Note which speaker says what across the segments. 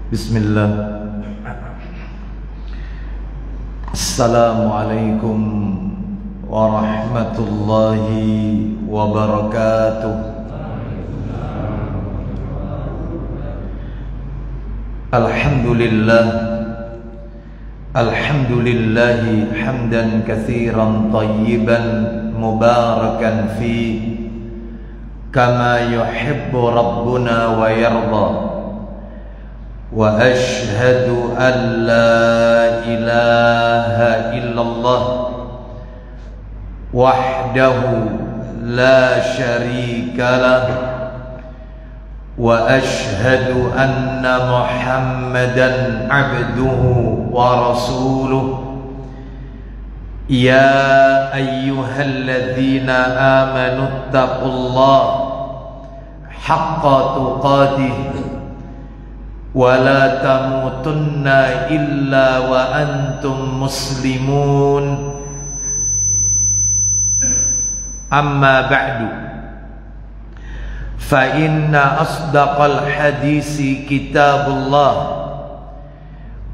Speaker 1: Bismillah. Assalamualaikum warahmatullahi wabarakatuh. Alhamdulillah. Alhamdulillahi hamdan katsiran tayyiban mubarakan fi kama yuhibbu rabbuna wa yarda. Wa ashhadu an la ilaha illallah wahdahu la syarika lah wa ashhadu anna Muhammadan abduhu wa rasuluh. Ya ayyuhalladzina amanu taqullaha haqqa tuqatih wa la tamutunna illa wa antum muslimun. Amma ba'du, fa inna asdaqal hadisi kitabullah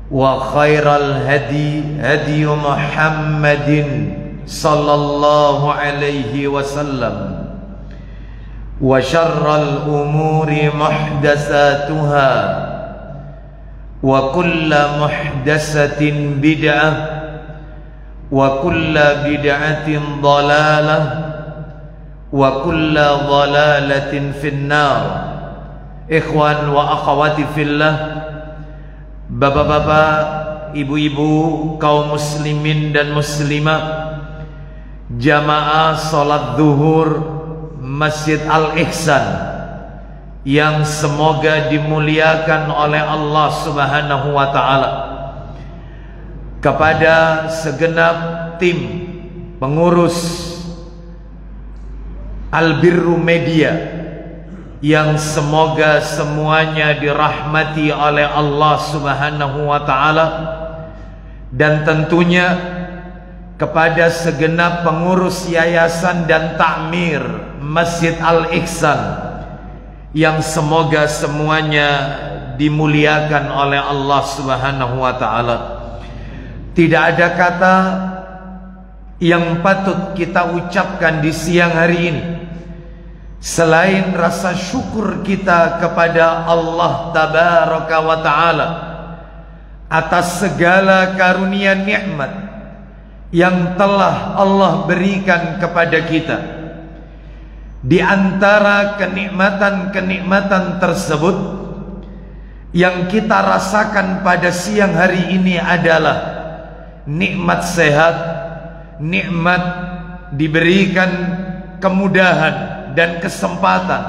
Speaker 1: wa khairal hadi hadi Muhammadin sallallahu alaihi wasallam wa syarral umuri muhdatsatuha wa kulla muhdatsatin bid'ah wa kulla bid'atin dhalalah wa kulla dhalalatin finnar. Ikhwan wa akhwati fillah, bapak-bapak, ibu-ibu, kaum muslimin dan muslimah, jamaah salat zuhur Masjid Al-Ihsan yang semoga dimuliakan oleh Allah Subhanahu wa ta'ala, kepada segenap tim pengurus Albirru Media yang semoga semuanya dirahmati oleh Allah Subhanahu wa ta'ala, dan tentunya kepada segenap pengurus yayasan dan takmir Masjid Al-Ihsan yang semoga semuanya dimuliakan oleh Allah Subhanahu wa ta'ala. Tidak ada kata yang patut kita ucapkan di siang hari ini selain rasa syukur kita kepada Allah Tabaraka wa ta'ala atas segala karunia nikmat yang telah Allah berikan kepada kita. Di antara kenikmatan-kenikmatan tersebut yang kita rasakan pada siang hari ini adalah nikmat sehat, nikmat diberikan kemudahan dan kesempatan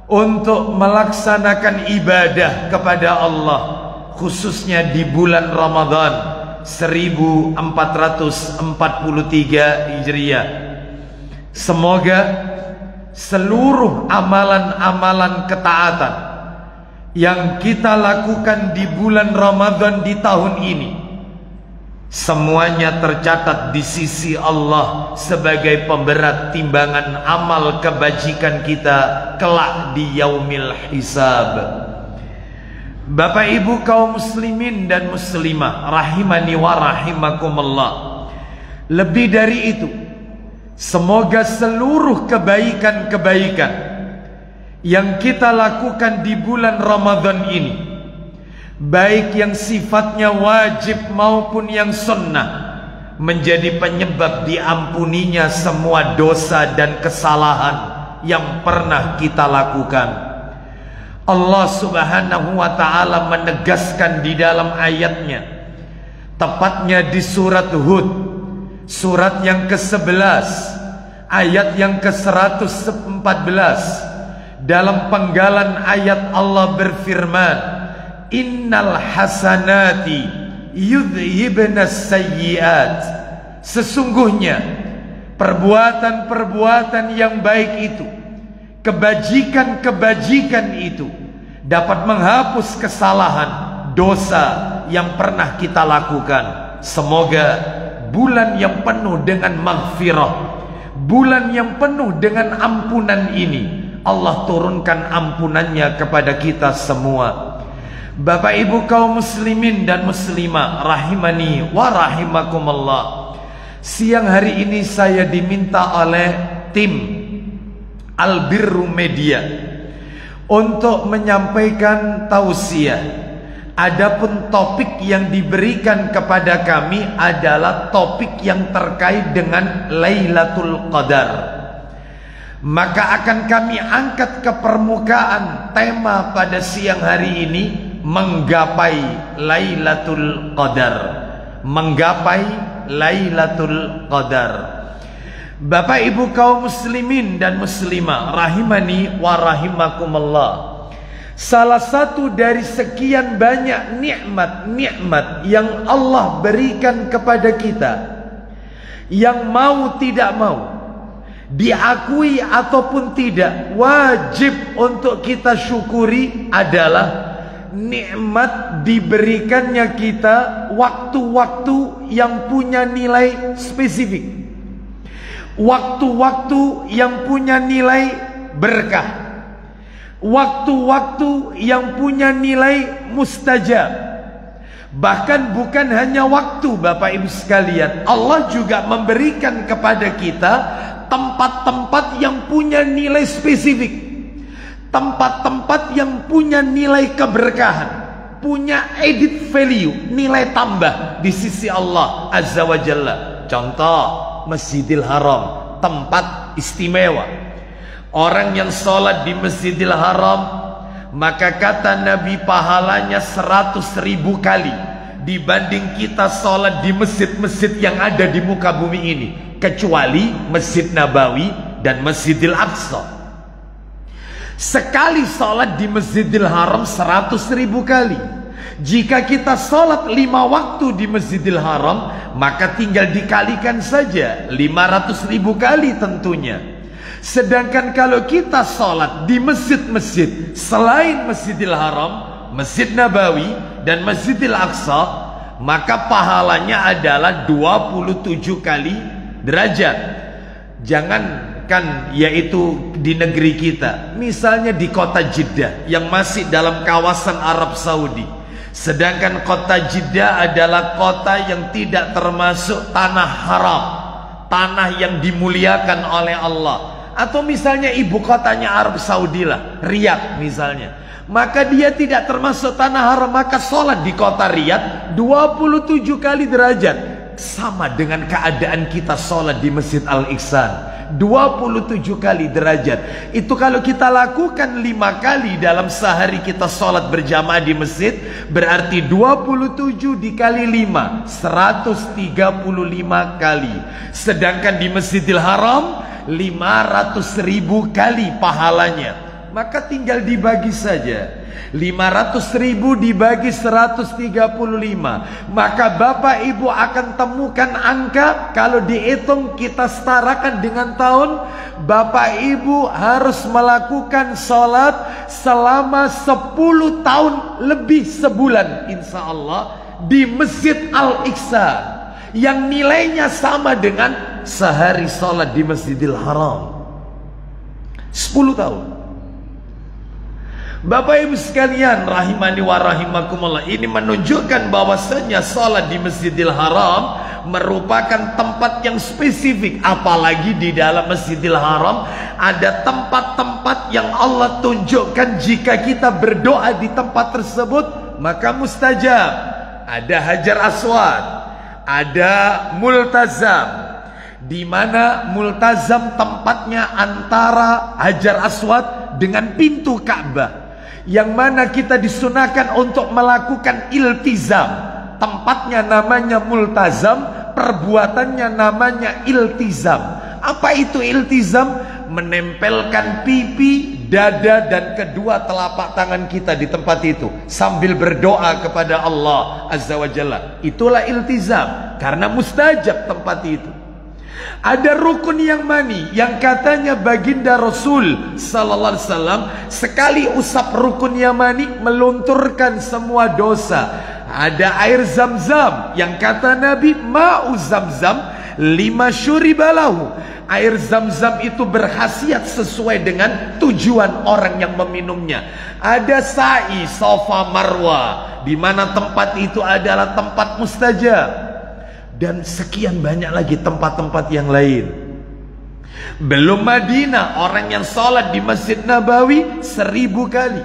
Speaker 1: untuk melaksanakan ibadah kepada Allah, khususnya di bulan Ramadan 1443 Hijriah. Semoga seluruh amalan-amalan ketaatan yang kita lakukan di bulan Ramadan di tahun ini semuanya tercatat di sisi Allah sebagai pemberat timbangan amal kebajikan kita kelak di yaumil hisab. Bapak ibu kaum muslimin dan muslimah rahimani wa rahimakumullah, lebih dari itu, semoga seluruh kebaikan-kebaikan yang kita lakukan di bulan Ramadan ini, baik yang sifatnya wajib maupun yang sunnah, menjadi penyebab diampuninya semua dosa dan kesalahan yang pernah kita lakukan. Allah Subhanahu wa ta'ala menegaskan di dalam ayatnya, tepatnya di surat Hud, surat yang ke-11 ayat yang ke-114. Dalam penggalan ayat Allah berfirman, innal hasanati yudhibnas sayyiat. Sesungguhnya perbuatan-perbuatan yang baik itu, kebajikan-kebajikan itu dapat menghapus kesalahan, dosa yang pernah kita lakukan. Semoga bulan yang penuh dengan maghfirah, bulan yang penuh dengan ampunan ini, Allah turunkan ampunannya kepada kita semua. Bapak Ibu kaum muslimin dan muslimah rahimani wa rahimakumullah. Siang hari ini saya diminta oleh tim Albirru Media untuk menyampaikan tausiah. Adapun topik yang diberikan kepada kami adalah topik yang terkait dengan Lailatul Qadar. Maka akan kami angkat ke permukaan tema pada siang hari ini, menggapai Lailatul Qadar. Menggapai Lailatul Qadar. Bapak Ibu kaum muslimin dan muslimah rahimani wa rahimakumullah. Salah satu dari sekian banyak nikmat-nikmat yang Allah berikan kepada kita, yang mau tidak mau, diakui ataupun tidak, wajib untuk kita syukuri adalah nikmat diberikannya kita waktu-waktu yang punya nilai spesifik, waktu-waktu yang punya nilai berkah, waktu-waktu yang punya nilai mustajab. Bahkan bukan hanya waktu, Bapak Ibu sekalian, Allah juga memberikan kepada kita tempat-tempat yang punya nilai spesifik, tempat-tempat yang punya nilai keberkahan, punya added value, nilai tambah di sisi Allah Azza wa Jalla. Contoh, Masjidil Haram, tempat istimewa. Orang yang sholat di Masjidil Haram, maka kata Nabi pahalanya 100.000 kali dibanding kita sholat di masjid-masjid yang ada di muka bumi ini, kecuali Masjid Nabawi dan Masjidil Aqsa. Sekali sholat di Masjidil Haram 100.000 kali. Jika kita sholat 5 waktu di Masjidil Haram, maka tinggal dikalikan saja 500.000 kali tentunya. Sedangkan kalau kita sholat di masjid-masjid selain Masjidil Haram, Masjid Nabawi dan Masjidil Aqsa, maka pahalanya adalah 27 kali derajat. Jangankan yaitu di negeri kita, misalnya di kota Jeddah yang masih dalam kawasan Arab Saudi. Sedangkan kota Jeddah adalah kota yang tidak termasuk tanah haram, tanah yang dimuliakan oleh Allah. Atau misalnya ibu kotanya Arab Saudi lah, Riyadh misalnya, maka dia tidak termasuk tanah haram. Maka sholat di kota Riyadh 27 kali derajat, sama dengan keadaan kita sholat di Masjid Al-Ihsan 27 kali derajat. Itu kalau kita lakukan 5 kali dalam sehari kita sholat berjamaah di masjid, berarti 27 dikali 5 135 kali. Sedangkan di Masjidil Haram 500.000 kali pahalanya. Maka tinggal dibagi saja, 500.000 dibagi 135, maka Bapak Ibu akan temukan angka, kalau dihitung kita setarakan dengan tahun, Bapak Ibu harus melakukan sholat selama 10 tahun lebih sebulan insya Allah di Masjid Al-Ihsan, yang nilainya sama dengan sehari sholat di Masjidil Haram. 10 tahun. Bapak Ibu sekalian rahimani wa rahimakumullah, ini menunjukkan bahwasanya sholat di Masjidil Haram merupakan tempat yang spesifik. Apalagi di dalam Masjidil Haram ada tempat-tempat yang Allah tunjukkan jika kita berdoa di tempat tersebut maka mustajab. Ada Hajar Aswad, ada Multazam, di mana Multazam tempatnya antara Hajar Aswad dengan pintu Ka'bah, yang mana kita disunahkan untuk melakukan iltizam. Tempatnya namanya Multazam, perbuatannya namanya iltizam. Apa itu iltizam? Menempelkan pipi, dada dan kedua telapak tangan kita di tempat itu sambil berdoa kepada Allah Azza wa Jalla. Itulah iltizam, karena mustajab tempat itu. Ada rukun yang mani yang katanya baginda Rasul sallallahu alaihi wasallam sekali usap rukun yamani melunturkan semua dosa. Ada air Zam-Zam yang kata Nabi, ma'u Zam-Zam lima syuribalahu. Air zam-zam itu berkhasiat sesuai dengan tujuan orang yang meminumnya. Ada sa'i, sofa, marwa, di mana tempat itu adalah tempat mustajab. Dan sekian banyak lagi tempat-tempat yang lain. Belum Madinah, orang yang sholat di Masjid Nabawi 1000 kali.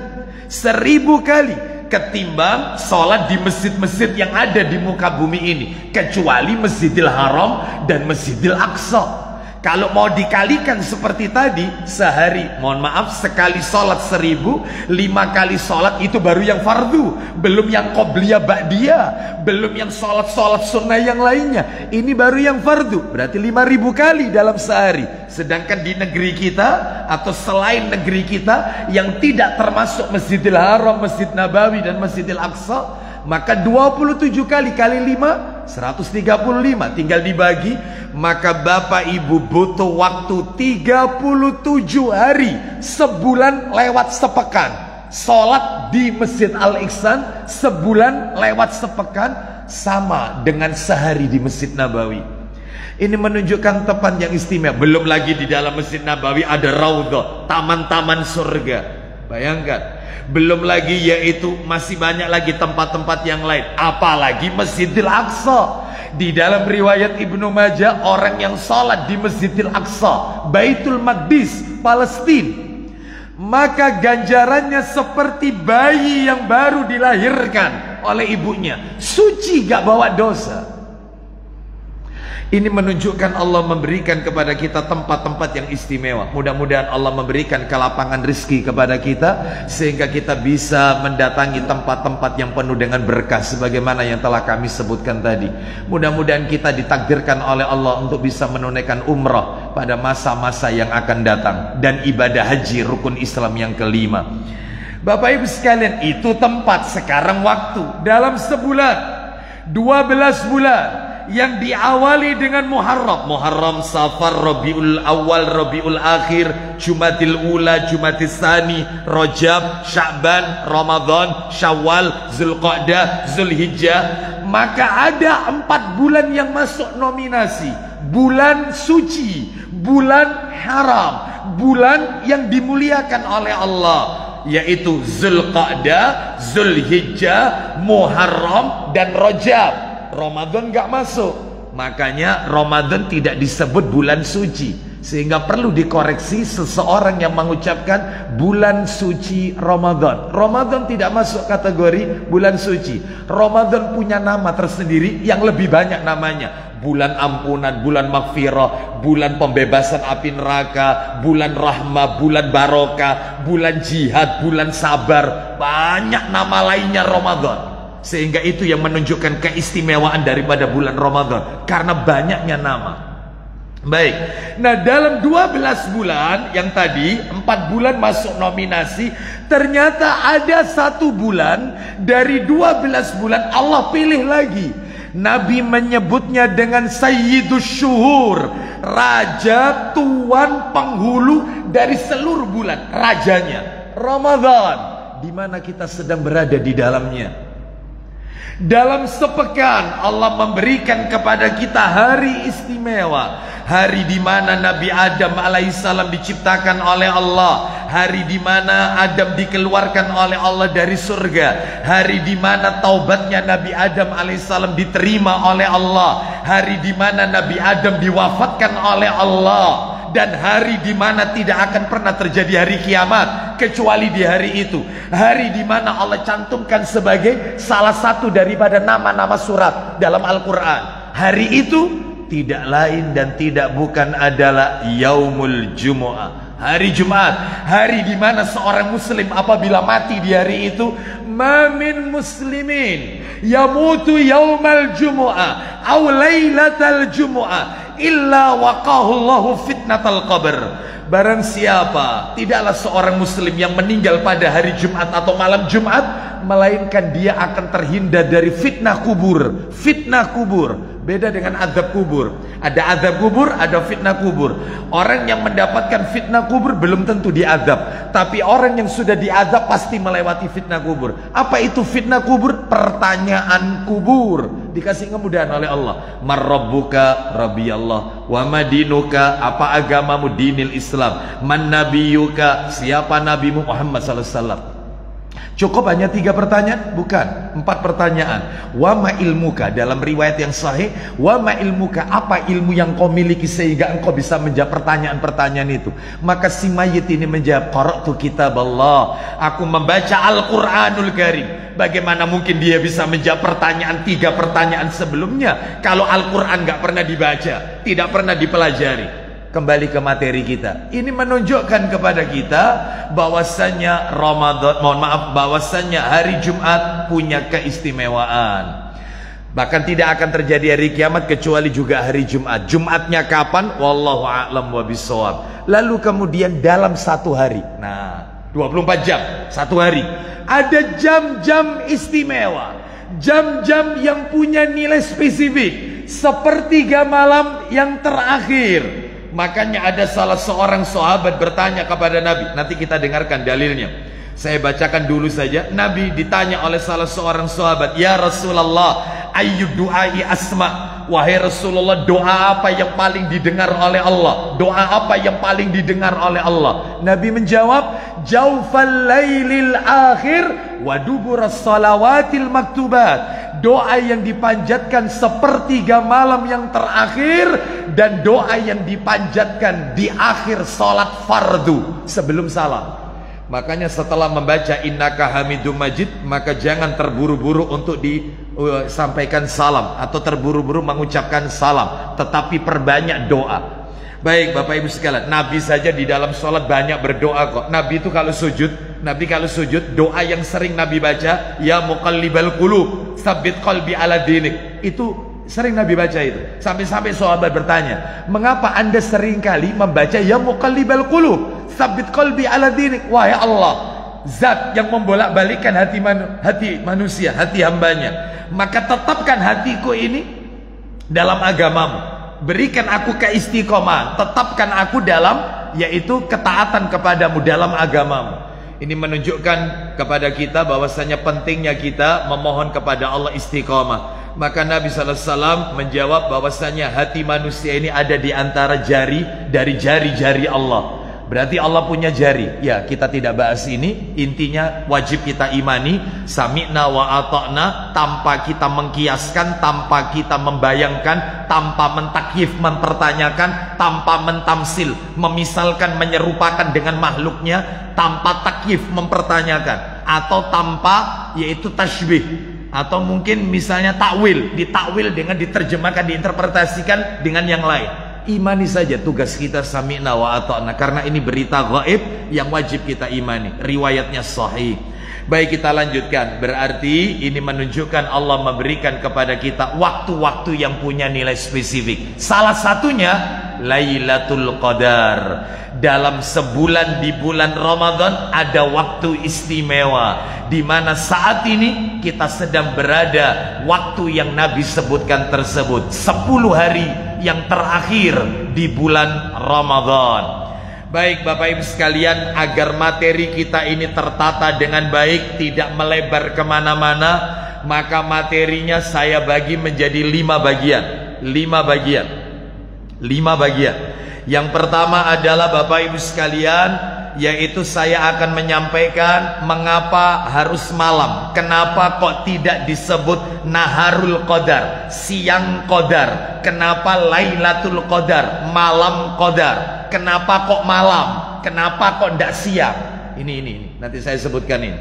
Speaker 1: 1000 kali ketimbang sholat di masjid-masjid yang ada di muka bumi ini, kecuali Masjidil Haram dan Masjidil Aqsa. Kalau mau dikalikan seperti tadi, sehari, mohon maaf, sekali sholat 1000, 5 kali sholat itu baru yang fardu, belum yang qobliyah ba'diyah, belum yang sholat-sholat sunnah yang lainnya. Ini baru yang fardu, berarti 5000 kali dalam sehari. Sedangkan di negeri kita atau selain negeri kita yang tidak termasuk Masjidil Haram, Masjid Nabawi dan Masjidil Aqsa, maka 27 kali kali 5 135, tinggal dibagi. Maka Bapak Ibu butuh waktu 37 hari, sebulan lewat sepekan. Sholat di Masjid Al-Ihsan sebulan lewat sepekan, sama dengan sehari di Masjid Nabawi. Ini menunjukkan tempat yang istimewa. Belum lagi di dalam Masjid Nabawi ada raudhah, taman-taman surga. Bayangkan. Belum lagi yaitu masih banyak lagi tempat-tempat yang lain. Apalagi Masjidil Aqsa. Di dalam riwayat Ibnu Majah, orang yang sholat di Masjidil Aqsa, Baitul Maqdis, Palestina, maka ganjarannya seperti bayi yang baru dilahirkan oleh ibunya. Suci, gak bawa dosa. Ini menunjukkan Allah memberikan kepada kita tempat-tempat yang istimewa. Mudah-mudahan Allah memberikan kelapangan rezeki kepada kita, sehingga kita bisa mendatangi tempat-tempat yang penuh dengan berkah sebagaimana yang telah kami sebutkan tadi. Mudah-mudahan kita ditakdirkan oleh Allah untuk bisa menunaikan umrah pada masa-masa yang akan datang, dan ibadah haji rukun Islam yang kelima. Bapak Ibu sekalian, itu tempat. Sekarang waktu dalam sebulan 12 bulan yang diawali dengan Muharram, Safar, Rabiul Awal, Rabiul Akhir, Jumadil Ula, Jumadil Tsani, Rajab, Sya'ban, Ramadan, Syawal, Zulqa'dah, Zulhijjah. Maka ada 4 bulan yang masuk nominasi. Bulan suci, bulan haram, bulan yang dimuliakan oleh Allah, yaitu Zulqa'dah, Zulhijjah, Muharram dan Rajab. Ramadan gak masuk. Makanya Ramadan tidak disebut bulan suci, sehingga perlu dikoreksi seseorang yang mengucapkan bulan suci Ramadan. Ramadan tidak masuk kategori bulan suci. Ramadan punya nama tersendiri yang lebih banyak namanya. Bulan ampunan, bulan maghfirah, bulan pembebasan api neraka, bulan rahmah, bulan barokah, bulan jihad, bulan sabar. Banyak nama lainnya Ramadan. Sehingga itu yang menunjukkan keistimewaan daripada bulan Ramadan, karena banyaknya nama. Baik. Nah, dalam 12 bulan yang tadi, 4 bulan masuk nominasi, ternyata ada 1 bulan dari 12 bulan Allah pilih lagi. Nabi menyebutnya dengan Sayyidus Syuhur, raja, tuan, penghulu dari seluruh bulan. Rajanya Ramadan, di mana kita sedang berada di dalamnya. Dalam sepekan Allah memberikan kepada kita hari istimewa, hari di mana Nabi Adam alaihissalam diciptakan oleh Allah, hari di mana Adam dikeluarkan oleh Allah dari surga, hari di mana taubatnya Nabi Adam alaihissalam diterima oleh Allah, hari di mana Nabi Adam diwafatkan oleh Allah, dan hari di mana tidak akan pernah terjadi hari kiamat kecuali di hari itu. Hari di mana Allah cantumkan sebagai salah satu daripada nama-nama surat dalam Al-Quran. Hari itu tidak lain dan tidak bukan adalah Yaumul Jumu'ah, hari Jumat. Hari di mana seorang muslim apabila mati di hari itu, ma min muslimin yamutu yaumal jumu'ah aw lailatal jumu'ah illa waqahullahu fitnatal qabr. Barang siapa, tidaklah seorang muslim yang meninggal pada hari Jumat atau malam Jumat, melainkan dia akan terhindar dari fitnah kubur. Fitnah kubur beda dengan azab kubur. Ada azab kubur, ada fitnah kubur. Orang yang mendapatkan fitnah kubur belum tentu diazab, tapi orang yang sudah diazab pasti melewati fitnah kubur. Apa itu fitnah kubur? Pertanyaan kubur. dikasih kemudahan oleh Allah. Marrabbuka, Rabbi Allah. Wa madinuka, apa agamamu? Dinil Islam. Man nabiyuka, siapa nabimu? Muhammad sallallahu alaihi wasallam. Cukup hanya 3 pertanyaan? Bukan, 4 pertanyaan. Wa ma ilmuka, dalam riwayat yang sahih, wa ma ilmuka, apa ilmu yang kau miliki sehingga engkau bisa menjawab pertanyaan-pertanyaan itu? Maka si mayit ini menjawab, qara'tu kitab Allah, aku membaca Al-Quranul Karim. Bagaimana mungkin dia bisa menjawab pertanyaan 3 pertanyaan sebelumnya kalau Al-Quran gak pernah dibaca, tidak pernah dipelajari? Kembali ke materi kita. Ini menunjukkan kepada kita bahwasanya Ramadan, bahwasanya hari Jumat punya keistimewaan. Bahkan tidak akan terjadi hari kiamat kecuali juga hari Jumat. Jumatnya kapan? Wallahu a'lam wa bishawab. Lalu kemudian dalam 1 hari. Nah, 24 jam, 1 hari. Ada jam-jam istimewa. Jam-jam yang punya nilai spesifik. Sepertiga malam yang terakhir. Makanya ada salah seorang sahabat bertanya kepada Nabi. Nanti kita dengarkan dalilnya. Saya bacakan dulu saja. Nabi ditanya oleh salah seorang sahabat, ya Rasulullah, ayyud du'ai asma. Wahai Rasulullah, doa apa yang paling didengar oleh Allah? Doa apa yang paling didengar oleh Allah? Nabi menjawab, jaufal lailil akhir wa duburas salawatil maktubat. Doa yang dipanjatkan sepertiga malam yang terakhir, dan doa yang dipanjatkan di akhir salat fardu sebelum salam. Makanya setelah membaca innaka hamidum majid, maka jangan terburu-buru untuk disampaikan salam atau terburu-buru mengucapkan salam, tetapi perbanyak doa. Baik Bapak Ibu sekalian, Nabi saja di dalam sholat banyak berdoa kok. Nabi itu kalau sujud, doa yang sering Nabi baca, ya muqallibal qulub, tsabbit qalbi ala dinik. Itu sering Nabi baca itu. Sampai-sampai sahabat bertanya, mengapa Anda sering kali membaca ya muqallibal qulub, tsabbit qalbi ala dinik? Wahai Allah, zat yang membolak-balikkan hati manusia, hati hambanya, maka tetapkan hatiku ini dalam agamamu. Berikan aku keistiqomahan, tetapkan aku dalam, yaitu ketaatan kepadamu dalam agamamu. Ini menunjukkan kepada kita bahwasanya pentingnya kita memohon kepada Allah istiqomah. Maka Nabi SAW menjawab bahwasanya hati manusia ini ada di antara jari dari jari-jari Allah. Berarti Allah punya jari. Ya, kita tidak bahas ini. Intinya wajib kita imani sami'na wa ata'na, tanpa kita mengkiaskan, tanpa kita membayangkan, tanpa mentakyif, mempertanyakan, tanpa mentamsil, memisalkan, menyerupakan dengan makhluknya, tanpa takyif, mempertanyakan, atau tanpa yaitu tasybih, atau mungkin misalnya takwil, ditakwil dengan diterjemahkan, diinterpretasikan dengan yang lain. Imani saja, tugas kita sami'na wa ata'na, karena ini berita gaib yang wajib kita imani, riwayatnya sahih. Baik, kita lanjutkan. Berarti ini menunjukkan Allah memberikan kepada kita waktu-waktu yang punya nilai spesifik. Salah satunya Lailatul Qadar. Dalam sebulan di bulan Ramadan ada waktu istimewa, di mana saat ini kita sedang berada waktu yang Nabi sebutkan tersebut, 10 hari yang terakhir di bulan Ramadan. Baik Bapak Ibu sekalian, agar materi kita ini tertata dengan baik, tidak melebar kemana-mana, maka materinya saya bagi menjadi 5 bagian. 5 bagian. Yang pertama adalah Bapak Ibu sekalian, yaitu saya akan menyampaikan mengapa harus malam. Kenapa kok tidak disebut Naharul Qadar, siang Qadar? Kenapa Lailatul Qadar, malam Qadar? Kenapa kok malam? Kenapa kok tidak siang? Ini nanti saya sebutkan ini.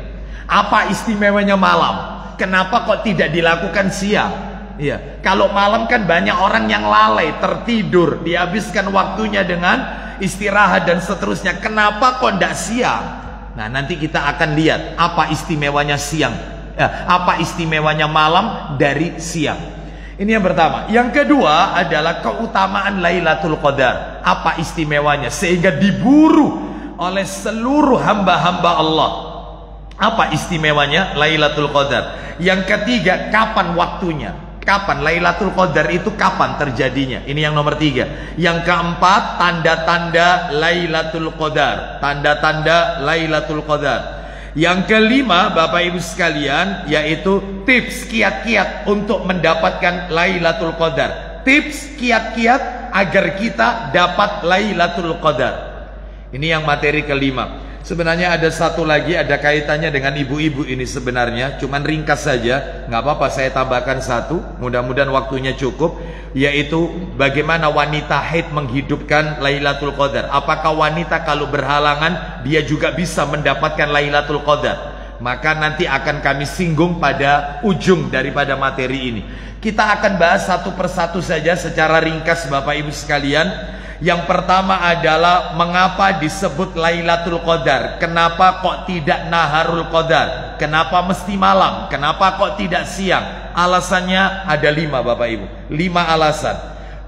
Speaker 1: Apa istimewanya malam? Kenapa kok tidak dilakukan siang? Iya, kalau malam kan banyak orang yang lalai, tertidur, dihabiskan waktunya dengan istirahat dan seterusnya. Kenapa kok tidak siang? Nah, nanti kita akan lihat apa istimewanya siang, apa istimewanya malam dari siang. Ini yang pertama. Yang kedua adalah keutamaan Lailatul Qadar. Apa istimewanya sehingga diburu oleh seluruh hamba-hamba Allah? Apa istimewanya Lailatul Qadar? Yang ketiga, kapan waktunya? Kapan Lailatul Qadar itu, kapan terjadinya? Ini yang nomor 3. Yang keempat, tanda-tanda Lailatul Qadar. Tanda-tanda Lailatul Qadar. Yang kelima, Bapak Ibu sekalian, yaitu tips kiat-kiat untuk mendapatkan Lailatul Qadar. Tips kiat-kiat agar kita dapat Lailatul Qadar. Ini yang materi kelima. Sebenarnya ada satu lagi, ada kaitannya dengan ibu-ibu ini sebenarnya. Cuman ringkas saja, nggak apa-apa saya tambahkan satu. Mudah-mudahan waktunya cukup. Yaitu bagaimana wanita haid menghidupkan Lailatul Qadar. Apakah wanita kalau berhalangan dia juga bisa mendapatkan Lailatul Qadar? Maka nanti akan kami singgung pada ujung daripada materi ini. Kita akan bahas satu persatu saja secara ringkas Bapak Ibu sekalian. Yang pertama adalah mengapa disebut Lailatul Qadar. Kenapa kok tidak Naharul Qadar? Kenapa mesti malam? Kenapa kok tidak siang? Alasannya ada 5 Bapak Ibu. 5 alasan.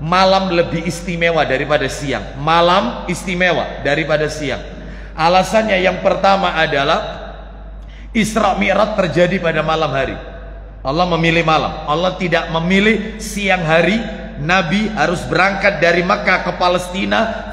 Speaker 1: Malam lebih istimewa daripada siang. Malam istimewa daripada siang. Alasannya yang pertama adalah Isra Mi'raj terjadi pada malam hari. Allah memilih malam. Allah tidak memilih siang hari. Nabi harus berangkat dari Makkah ke Palestina,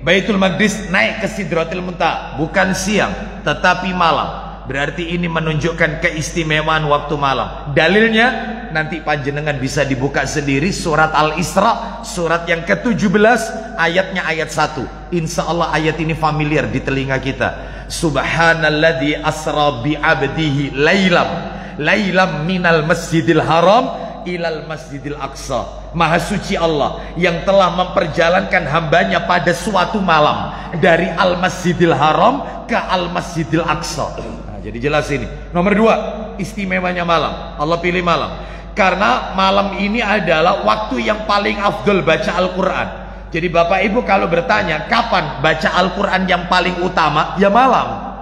Speaker 1: Baitul Maqdis, naik ke Sidratil Muntaha, bukan siang tetapi malam. Berarti ini menunjukkan keistimewaan waktu malam. Dalilnya nanti panjenengan bisa dibuka sendiri, surat Al-Isra, surat yang ke-17, ayatnya ayat 1. Insya Allah ayat ini familiar di telinga kita. Subhanalladzi asra bi 'abdihi lailam minal masjidil haram ilal masjidil aqsa. Maha suci Allah yang telah memperjalankan hambanya pada suatu malam dari al masjidil haram ke al masjidil aqsa. Nah, jadi jelas ini. Nomor 2, istimewanya malam. Allah pilih malam karena malam ini adalah waktu yang paling afdol baca Al-Quran. Jadi Bapak Ibu kalau bertanya kapan baca Al-Quran yang paling utama, ya malam.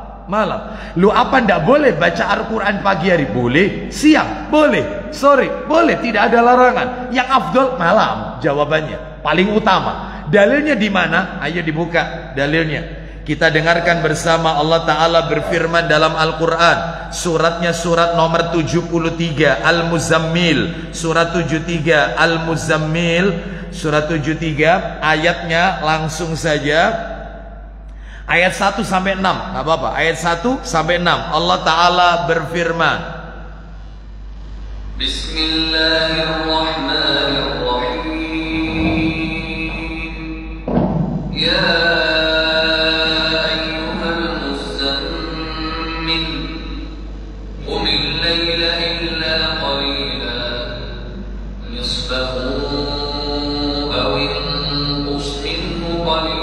Speaker 1: Lu apa ndak boleh baca Al-Quran pagi hari? Boleh. Siang? Boleh. Sore? Boleh. Tidak ada larangan. Yang afdol malam. Jawabannya paling utama. Dalilnya di mana? Ayo dibuka dalilnya. Kita dengarkan bersama. Allah Ta'ala berfirman dalam Al-Quran. Suratnya surat nomor 73 Al-Muzammil. Surat 73 Al-Muzammil. Surat 73 ayatnya langsung saja. Ayat 1 sampai 6, nggak apa-apa. Ayat 1 sampai 6. Allah Ta'ala berfirman. Bismillahirrahmanirrahim. Ya ayyuhal muzammil, qumil layla illa qalila, nisfahu aw inqus minhu qalila.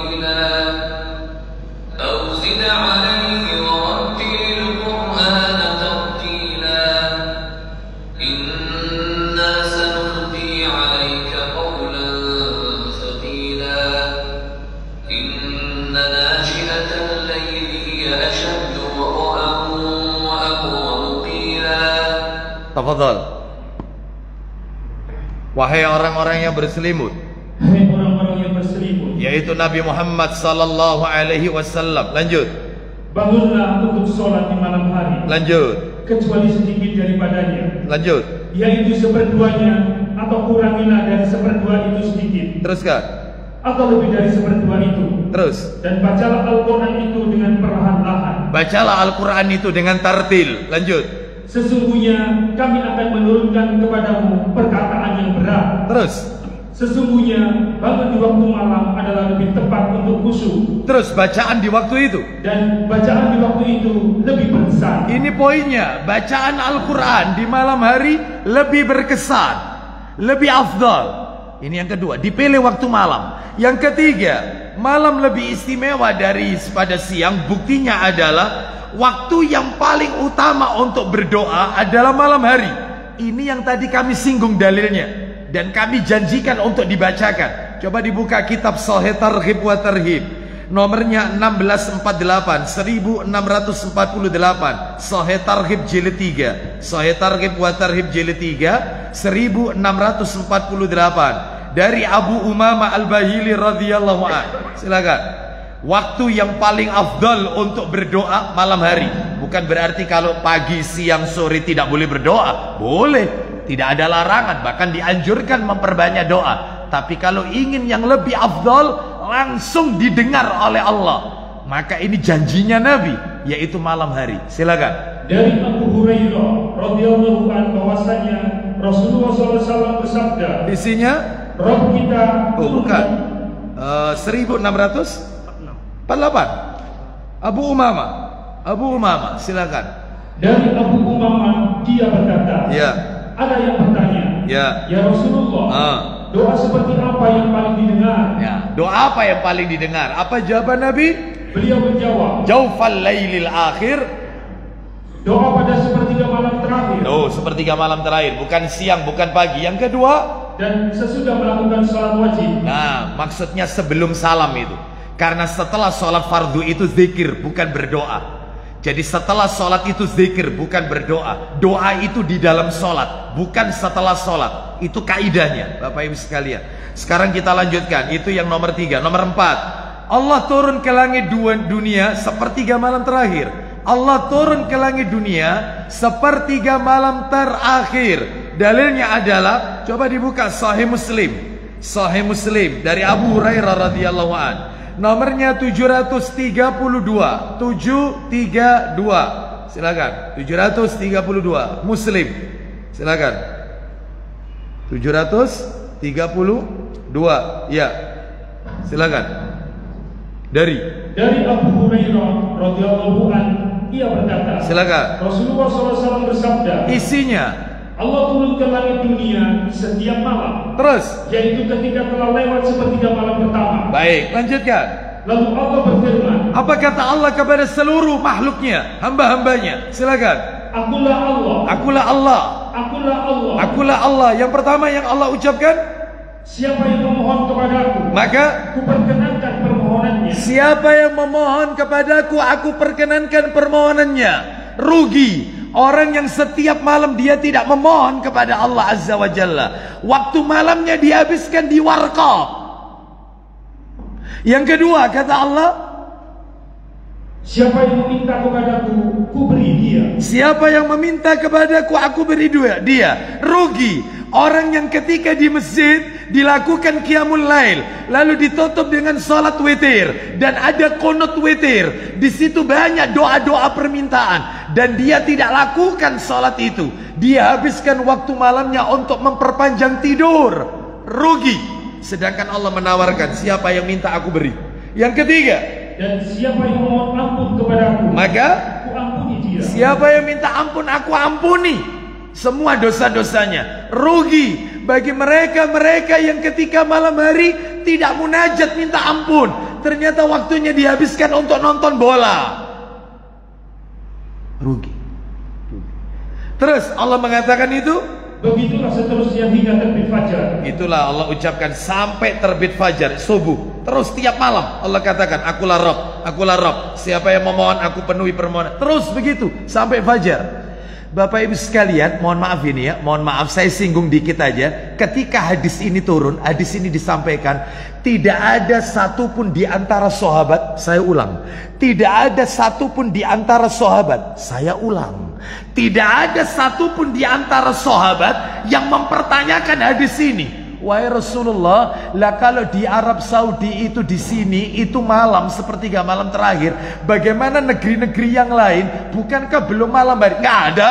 Speaker 1: عليه ورتل القرآن ترتيلا إنا سنلقي عليك قولا ثقيلا إن ناشئة الليل هي أشد وطئا وأقوم قيلا. تفضل. Wahai orang-orang yang berselimut, yaitu Nabi Muhammad sallallahu alaihi wasallam. Lanjut.
Speaker 2: Bangunlah untuk sholat di malam hari.
Speaker 1: Lanjut.
Speaker 2: Kecuali sedikit daripadanya.
Speaker 1: Lanjut.
Speaker 2: Yaitu seperduanya atau kurangilah dari seperdua itu sedikit.
Speaker 1: Teruskan.
Speaker 2: Atau lebih dari seperdua itu.
Speaker 1: Terus.
Speaker 2: Dan bacalah Al-Quran itu dengan perlahan-lahan.
Speaker 1: Bacalah Al-Quran itu dengan tartil. Lanjut.
Speaker 2: Sesungguhnya kami akan menurunkan kepadamu perkataan yang berat.
Speaker 1: Terus.
Speaker 2: Sesungguhnya bangun di waktu malam adalah lebih tepat untuk khusyuk.
Speaker 1: Terus bacaan di waktu itu.
Speaker 2: Dan bacaan di waktu itu lebih berkesan.
Speaker 1: Ini poinnya. Bacaan Al-Quran di malam hari lebih berkesan, lebih afdal. Ini yang kedua. Dipilih waktu malam. Yang ketiga, malam lebih istimewa daripada siang. Buktinya adalah waktu yang paling utama untuk berdoa adalah malam hari. Ini yang tadi kami singgung dalilnya. Dan kami janjikan untuk dibacakan. Coba dibuka kitab Sahih Targhib wa Tarhib. Nomornya 1648, 1648. Sahih Targhib jilid 3. Sahih Targhib wa Tarhib jilid 3, 1648. Dari Abu Umamah Al-Bahili radhiyallahu anhu. Silakan. Waktu yang paling afdal untuk berdoa malam hari. Bukan berarti kalau pagi, siang, sore tidak boleh berdoa. Boleh. Tidak ada larangan, bahkan dianjurkan memperbanyak doa. Tapi kalau ingin yang lebih afdal, langsung didengar oleh Allah. Maka ini janjinya Nabi, yaitu malam hari. Silakan.
Speaker 2: Dari Abu Hurairah radhiyallahu anhu bahwasanya Rasulullah SAW bersabda,
Speaker 1: isinya
Speaker 2: Rob kita
Speaker 1: bukan 1648. Abu Umamah, silakan.
Speaker 2: Dari Abu Umamah dia berkata,
Speaker 1: ya,
Speaker 2: ada yang bertanya, ya Rasulullah, doa seperti apa yang paling didengar?
Speaker 1: Ya, doa apa yang paling didengar? Apa jawaban Nabi?
Speaker 2: Beliau menjawab,
Speaker 1: Jaufal lailil akhir,
Speaker 2: doa pada sepertiga malam terakhir.
Speaker 1: Sepertiga malam terakhir, bukan siang, bukan pagi. Yang kedua,
Speaker 2: dan sesudah melakukan sholat wajib.
Speaker 1: Nah, maksudnya sebelum salam itu. Karena setelah sholat fardu itu zikir, bukan berdoa. Jadi setelah sholat itu zikir, bukan berdoa. Doa itu di dalam sholat, bukan setelah sholat. Itu kaidahnya, Bapak Ibu sekalian. Sekarang kita lanjutkan. Itu yang nomor 3. Nomor 4, Allah turun ke langit dunia sepertiga malam terakhir. Allah turun ke langit dunia sepertiga malam terakhir. Dalilnya adalah, coba dibuka Sahih Muslim. Sahih Muslim dari Abu Hurairah radhiyallahu an. Nomornya 732. 732. Silakan. 732 Muslim. Silakan. 732. Ya. Silakan. Dari
Speaker 2: Abu Hurairah radhiyallahu an, ia berkata,
Speaker 1: silakan.
Speaker 2: Rasulullah SAW bersabda,
Speaker 1: isinya,
Speaker 2: Allah turun ke langit dunia setiap malam.
Speaker 1: Terus,
Speaker 2: yaitu ketika telah lewat sepertiga malam pertama.
Speaker 1: Baik, lanjutkan.
Speaker 2: Lalu Allah berfirman,
Speaker 1: apa kata Allah kepada seluruh makhluknya, hamba-hambanya? Silakan.
Speaker 2: Akulah Allah.
Speaker 1: Akulah Allah.
Speaker 2: Akulah Allah.
Speaker 1: Akulah Allah. Yang pertama yang Allah ucapkan,
Speaker 2: siapa yang memohon kepadaku,
Speaker 1: maka
Speaker 2: aku perkenankan permohonannya.
Speaker 1: Siapa yang memohon kepadaku, aku perkenankan permohonannya. Rugi orang yang setiap malam dia tidak memohon kepada Allah Azza wa Jalla. Waktu malamnya dihabiskan di warqa. Yang kedua kata Allah,
Speaker 2: siapa yang meminta kepadaku, ku beri dia.
Speaker 1: Siapa yang meminta kepadaku, aku beri dia. Rugi orang yang ketika di masjid dilakukan qiyamul lail, lalu ditutup dengan salat witir dan ada qunut witir. Di situ banyak doa-doa permintaan dan dia tidak lakukan salat itu. Dia habiskan waktu malamnya untuk memperpanjang tidur. Rugi. Sedangkan Allah menawarkan, siapa yang minta aku beri. Yang ketiga,
Speaker 2: dan siapa yang memohon ampun kepadaku,
Speaker 1: maka
Speaker 2: aku ampuni dia.
Speaker 1: Siapa yang minta ampun, aku ampuni semua dosa-dosanya. Rugi bagi mereka yang ketika malam hari tidak munajat minta ampun, ternyata waktunya dihabiskan untuk nonton bola. Rugi. Terus Allah mengatakan itu,
Speaker 2: begitulah seterusnya hingga terbit fajar.
Speaker 1: Itulah Allah ucapkan sampai terbit fajar, subuh. Terus tiap malam Allah katakan, akulah Rabb, akulah Rabb. Siapa yang memohon aku penuhi permohonan. Terus begitu sampai fajar. Bapak Ibu sekalian, mohon maaf ini ya, mohon maaf saya singgung dikit aja. Ketika hadis ini turun, hadis ini disampaikan, tidak ada satupun di antara sahabat, saya ulang, tidak ada satupun di antara sahabat, saya ulang, tidak ada satupun di antara sahabat yang mempertanyakan hadis ini. Wahai Rasulullah, lah kalau di Arab Saudi itu di sini itu malam sepertiga malam terakhir, bagaimana negeri-negeri yang lain? Bukankah belum malam hari? Nggak ada.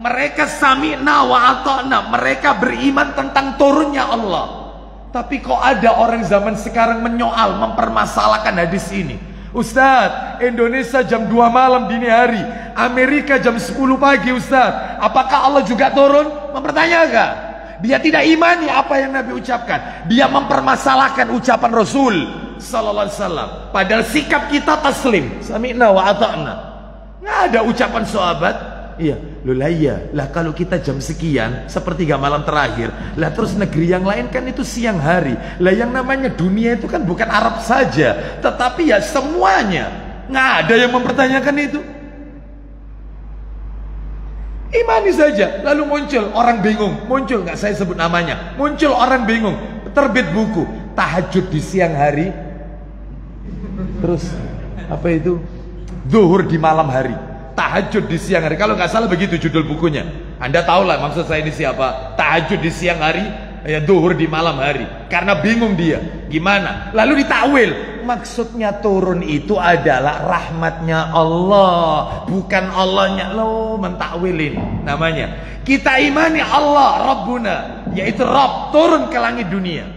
Speaker 1: Mereka sami'na wa ata'na, mereka beriman tentang turunnya Allah. Tapi kok ada orang zaman sekarang menyoal, mempermasalahkan hadis ini. Ustadz, Indonesia jam 2 malam dini hari, Amerika jam 10 pagi Ustadz, apakah Allah juga turun? Mempertanyakan. Dia tidak imani apa yang Nabi ucapkan. Dia mempermasalahkan ucapan Rasul sallallahu alaihi wasallam. Padahal sikap kita taslim, sami'na wa ata'na. Nggak ada ucapan sahabat. Iya, lah kalau kita jam sekian sepertiga malam terakhir, lah terus negeri yang lain kan itu siang hari. Lah yang namanya dunia itu kan bukan Arab saja, tetapi ya semuanya. Nggak ada yang mempertanyakan itu. Imani saja. Lalu muncul orang bingung, muncul nggak saya sebut namanya, muncul orang bingung, terbit buku tahajud di siang hari, terus apa itu zuhur di malam hari, tahajud di siang hari. Kalau nggak salah begitu judul bukunya. Anda tahu lah maksud saya ini siapa. Tahajud di siang hari, ya zuhur di malam hari. Karena bingung dia gimana, lalu ditakwil, maksudnya turun itu adalah rahmatnya Allah, bukan Allahnya. Lo mentakwilin namanya. Kita imani Allah Rabbuna, yaitu Rabb turun ke langit dunia.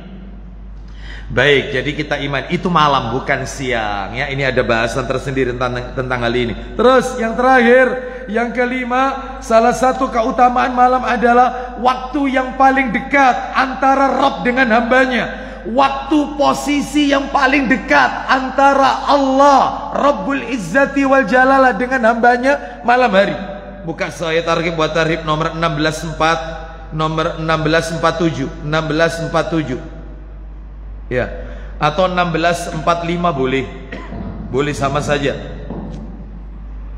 Speaker 1: Baik, jadi kita iman itu malam bukan siang ya. Ini ada bahasan tersendiri tentang hal ini. Terus yang terakhir, yang kelima, salah satu keutamaan malam adalah waktu yang paling dekat antara Rabb dengan hambanya. Waktu posisi yang paling dekat antara Allah Rabbul Izzati wal Jalalah dengan hambanya malam hari. Buka saya targhib buat tarhib nomor 1647 1647 ya, atau 1645 boleh. Boleh sama saja.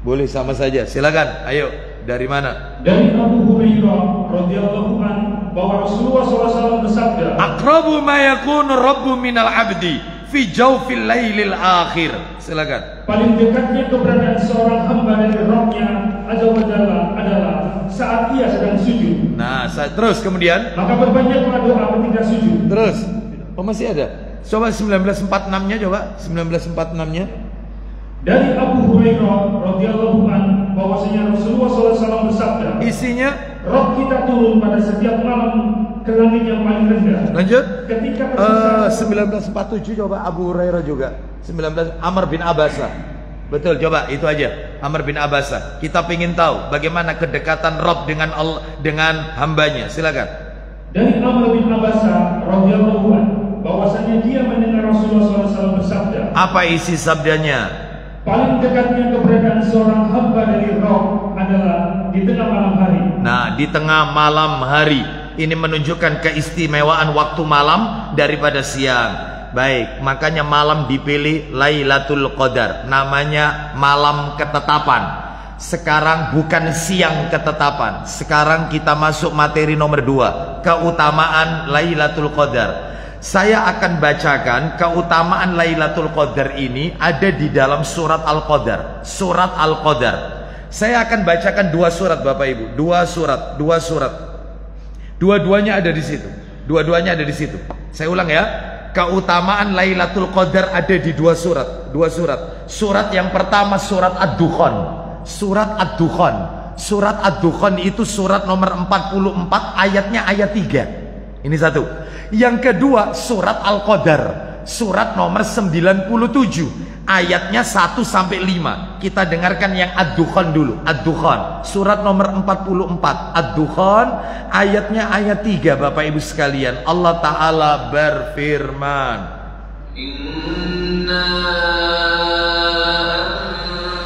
Speaker 1: Boleh sama saja. Silakan. Ayo, dari mana?
Speaker 2: Dari Abu Hurairah radhiyallahu anhu bahwa Rasulullah SAW bersabda,
Speaker 1: "Aqrabu ma yakunu Rabbu minal 'abdi fi jawfil lailil akhir." Silakan.
Speaker 2: Paling dekatnya keberadaan seorang hamba dari Rabb-nya Azza wa Jalla adalah saat ia sedang sujud.
Speaker 1: Nah, terus kemudian
Speaker 2: maka berbanyaklah doa ketika sujud.
Speaker 1: Terus oh masih ada. Coba 1946-nya, coba 1946-nya.
Speaker 2: Dari Abu Hurairah radhiyallahu anhu bahwasanya Rasulullah SAW bersabda,
Speaker 1: isinya
Speaker 2: Rabb kita turun pada setiap malam ke langit yang paling rendah.
Speaker 1: Lanjut.
Speaker 2: Ketika
Speaker 1: 1947 coba Abu Hurairah juga. 19 Amr bin Abasa. Betul, coba itu aja. Amr bin Abasa. Kita ingin tahu bagaimana kedekatan Rabb dengan Allah, dengan hambanya. Silakan.
Speaker 2: Dari Amr bin Abasa radhiyallahu anhu bahwasanya dia mendengar Rasulullah SAW bersabda.
Speaker 1: Apa isi sabdanya?
Speaker 2: Paling dekatnya keberadaan seorang hamba dari Rabb adalah di tengah malam hari.
Speaker 1: Nah, di tengah malam hari ini menunjukkan keistimewaan waktu malam daripada siang. Baik, makanya malam dipilih Lailatul Qadar. Namanya malam ketetapan. Sekarang bukan siang ketetapan. Sekarang kita masuk materi nomor 2, keutamaan Lailatul Qadar. Saya akan bacakan keutamaan Lailatul Qadar ini ada di dalam surat Al-Qadar. Surat Al-Qadar. Saya akan bacakan 2 surat Bapak Ibu. 2 surat. Dua-duanya ada di situ. Dua-duanya ada di situ. Saya ulang ya. Keutamaan Lailatul Qadar ada di 2 surat. 2 surat. Surat yang pertama surat Ad-Dukhan. Surat Ad-Dukhan. Surat Ad-Dukhan itu surat nomor 44, ayatnya ayat 3. Ini satu. Yang kedua surat Al-Qadar, surat nomor 97, ayatnya 1 sampai 5. Kita dengarkan yang Ad-Dukhan dulu. Ad-Dukhan, surat nomor 44. Ad-Dukhan, ayatnya ayat 3 Bapak Ibu sekalian. Allah Ta'ala berfirman, Inna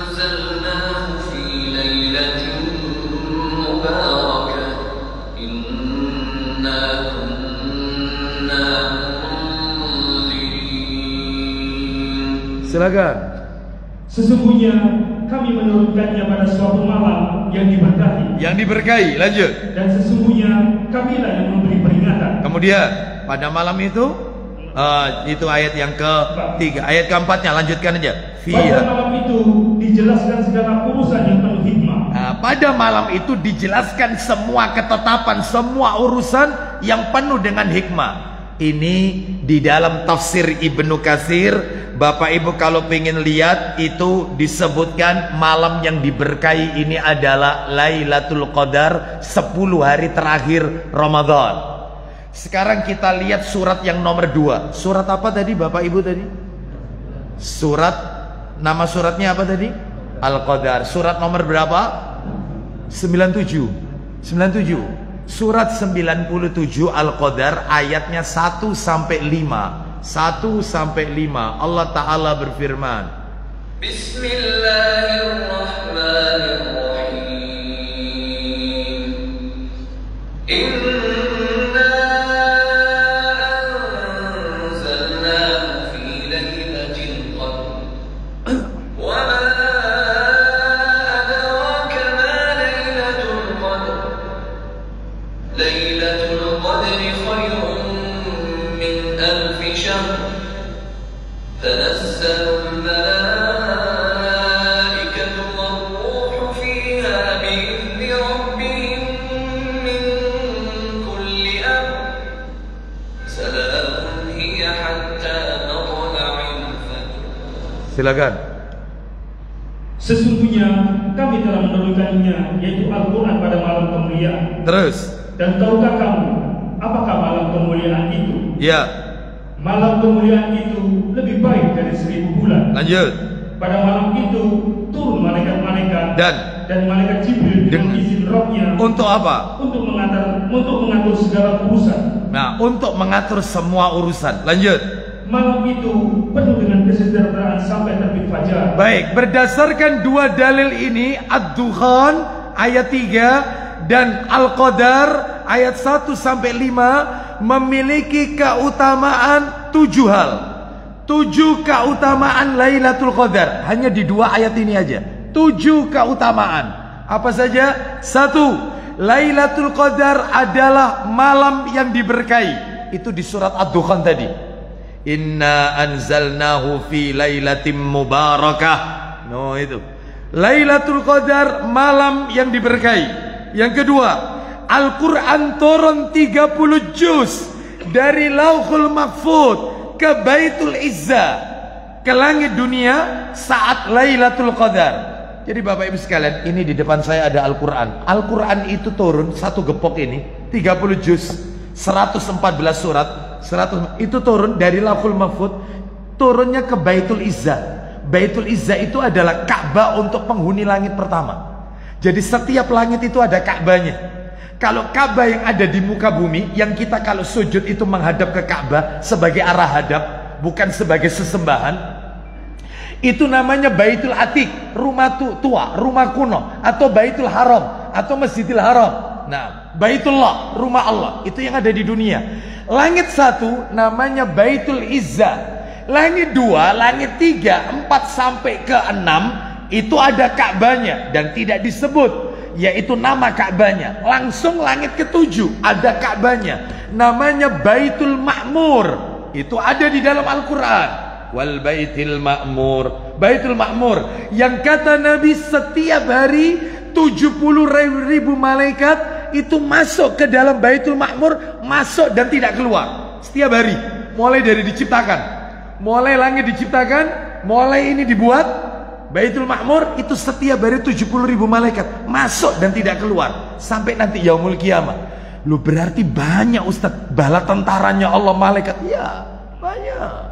Speaker 1: anzalnahu fi lailatin mubarakah inna kunna munzirin. Silakan.
Speaker 2: Sesungguhnya kami menurunkannya pada suatu malam yang diberkahi.
Speaker 1: Yang diberkahi, lanjut.
Speaker 2: Dan sesungguhnya kamilah yang memberi peringatan.
Speaker 1: Kemudian pada malam itu ayat yang ke-3. Ayat ke-4-nya lanjutkan aja.
Speaker 2: Pada malam itu dijelaskan segala urusan yang penuh hikmah.
Speaker 1: Pada malam itu dijelaskan semua ketetapan, semua urusan yang penuh dengan hikmah. Ini di dalam tafsir Ibnu Katsir. Bapak Ibu kalau pengen lihat itu disebutkan malam yang diberkahi ini adalah Lailatul Qadar, 10 hari terakhir Ramadan. Sekarang kita lihat surat yang nomor 2. Surat apa tadi Bapak Ibu tadi? Surat, nama suratnya apa tadi? Al-Qadar. Surat nomor berapa? 97. Surat 97 Al-Qadar, ayatnya 1 sampai 5. 1 sampai 5. Allah Ta'ala berfirman, Bismillahirrahmanirrahim. Inna anzalnahu fi lailatul qadr. Wa ma adraka ma lailatul qadr. Lailatul qadri khairun min alfi syahr. تنزل الملائكة والروح فيها بإذن ربهم من كل أمر سلام هي حتى مطلع الفجر. Silakan.
Speaker 2: Sesungguhnya kami telah menurunkannya, yaitu Al-Quran pada malam kemuliaan.
Speaker 1: Terus.
Speaker 2: Dan tahukah kamu apakah malam kemuliaan itu?
Speaker 1: Ya.
Speaker 2: Malam kemuliaan itu lebih baik dari 1000 bulan.
Speaker 1: Lanjut.
Speaker 2: Pada malam itu turun malaikat-malaikat dan malaikat Jibril dengan izin Rohnya.
Speaker 1: Untuk apa?
Speaker 2: Untuk mengatur segala urusan.
Speaker 1: Nah, untuk mengatur semua urusan. Lanjut.
Speaker 2: Malam itu penuh dengan kesejahteraan sampai terbit fajar.
Speaker 1: Baik, berdasarkan dua dalil ini, Ad-Dukhan ayat 3 dan Al-Qadar ayat 1 sampai 5 memiliki keutamaan 7 hal. 7 keutamaan Lailatul Qadar hanya di dua ayat ini aja. 7 keutamaan. Apa saja? 1. Lailatul Qadar adalah malam yang diberkahi. Itu di surat Ad-Dukhan tadi. Inna anzalnahu fi lailatin mubarakah. No, itu. Lailatul Qadar malam yang diberkahi. Yang kedua, Al-Quran turun 30 juz dari Lauhul Mahfuz ke Baitul Izzah, ke langit dunia saat Lailatul Qadar. Jadi Bapak Ibu sekalian, ini di depan saya ada Al-Quran. Al-Quran itu turun satu gepok ini 30 juz, 114 surat, 100 itu turun dari Lauhul Mahfuz, turunnya ke Baitul Izzah. Baitul Izzah itu adalah Ka'bah untuk penghuni langit pertama. Jadi setiap langit itu ada Ka'bahnya. Kalau Ka'bah yang ada di muka bumi, yang kita kalau sujud itu menghadap ke Ka'bah sebagai arah hadap, bukan sebagai sesembahan, itu namanya Baitul Atiq, rumah tua, rumah kuno, atau Baitul Haram, atau Masjidil Haram. Nah, Baitullah, rumah Allah, itu yang ada di dunia. Langit 1 namanya Baitul Izzah. Langit 2, langit 3, 4 sampai ke 6 itu ada Ka'bahnya dan tidak disebut, yaitu nama Ka'bahnya. Langsung langit ke-7 ada Ka'bahnya, namanya Baitul Ma'mur. Itu ada di dalam Al-Quran. Wal Baitil Ma'mur, Baitul Ma'mur, yang kata Nabi setiap hari 70.000 malaikat itu masuk ke dalam Baitul Ma'mur, masuk dan tidak keluar setiap hari, mulai dari diciptakan, mulai langit diciptakan, mulai ini dibuat, Baitul Ma'mur itu setiap hari 70.000 malaikat masuk dan tidak keluar sampai nanti yaumul kiamah. Lu berarti banyak Ustaz, bala tentaranya Allah malaikat. Ya, banyak.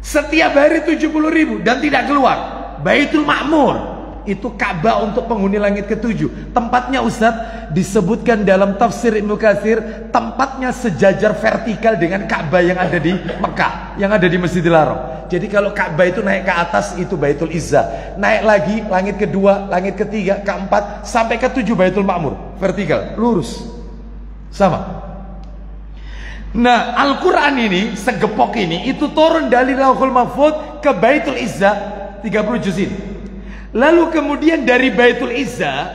Speaker 1: Setiap hari 70.000 dan tidak keluar. Baitul Ma'mur itu Ka'bah untuk penghuni langit ke-7. Tempatnya Ustaz disebutkan dalam tafsir Ibnu Katsir, tempatnya sejajar vertikal dengan Ka'bah yang ada di Mekah, yang ada di Masjidil Haram. Jadi kalau Ka'bah itu naik ke atas itu Baitul Izzah, naik lagi langit kedua, langit ketiga, keempat sampai ke-7 Baitul Ma'mur, vertikal, lurus. Sama. Nah, Al-Quran ini, segepok ini, itu turun dari Lauhul Mahfuz ke Baitul Izzah 30 juz ini. Lalu kemudian dari Baitul Izzah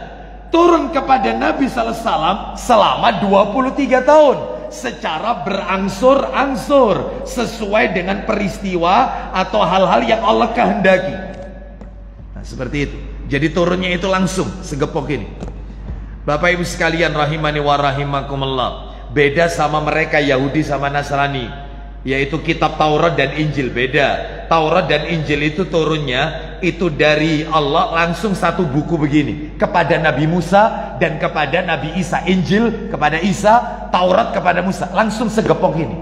Speaker 1: turun kepada Nabi SAW selama 23 tahun secara berangsur-angsur sesuai dengan peristiwa atau hal-hal yang Allah kehendaki. Nah, seperti itu. Jadi turunnya itu langsung segepok ini. Bapak Ibu sekalian rahimani wa rahimakumullah. Beda sama mereka Yahudi sama Nasrani, yaitu kitab Taurat dan Injil. Beda. Taurat dan Injil itu turunnya itu dari Allah langsung satu buku begini kepada Nabi Musa dan kepada Nabi Isa. Injil kepada Isa, Taurat kepada Musa, langsung segepok ini.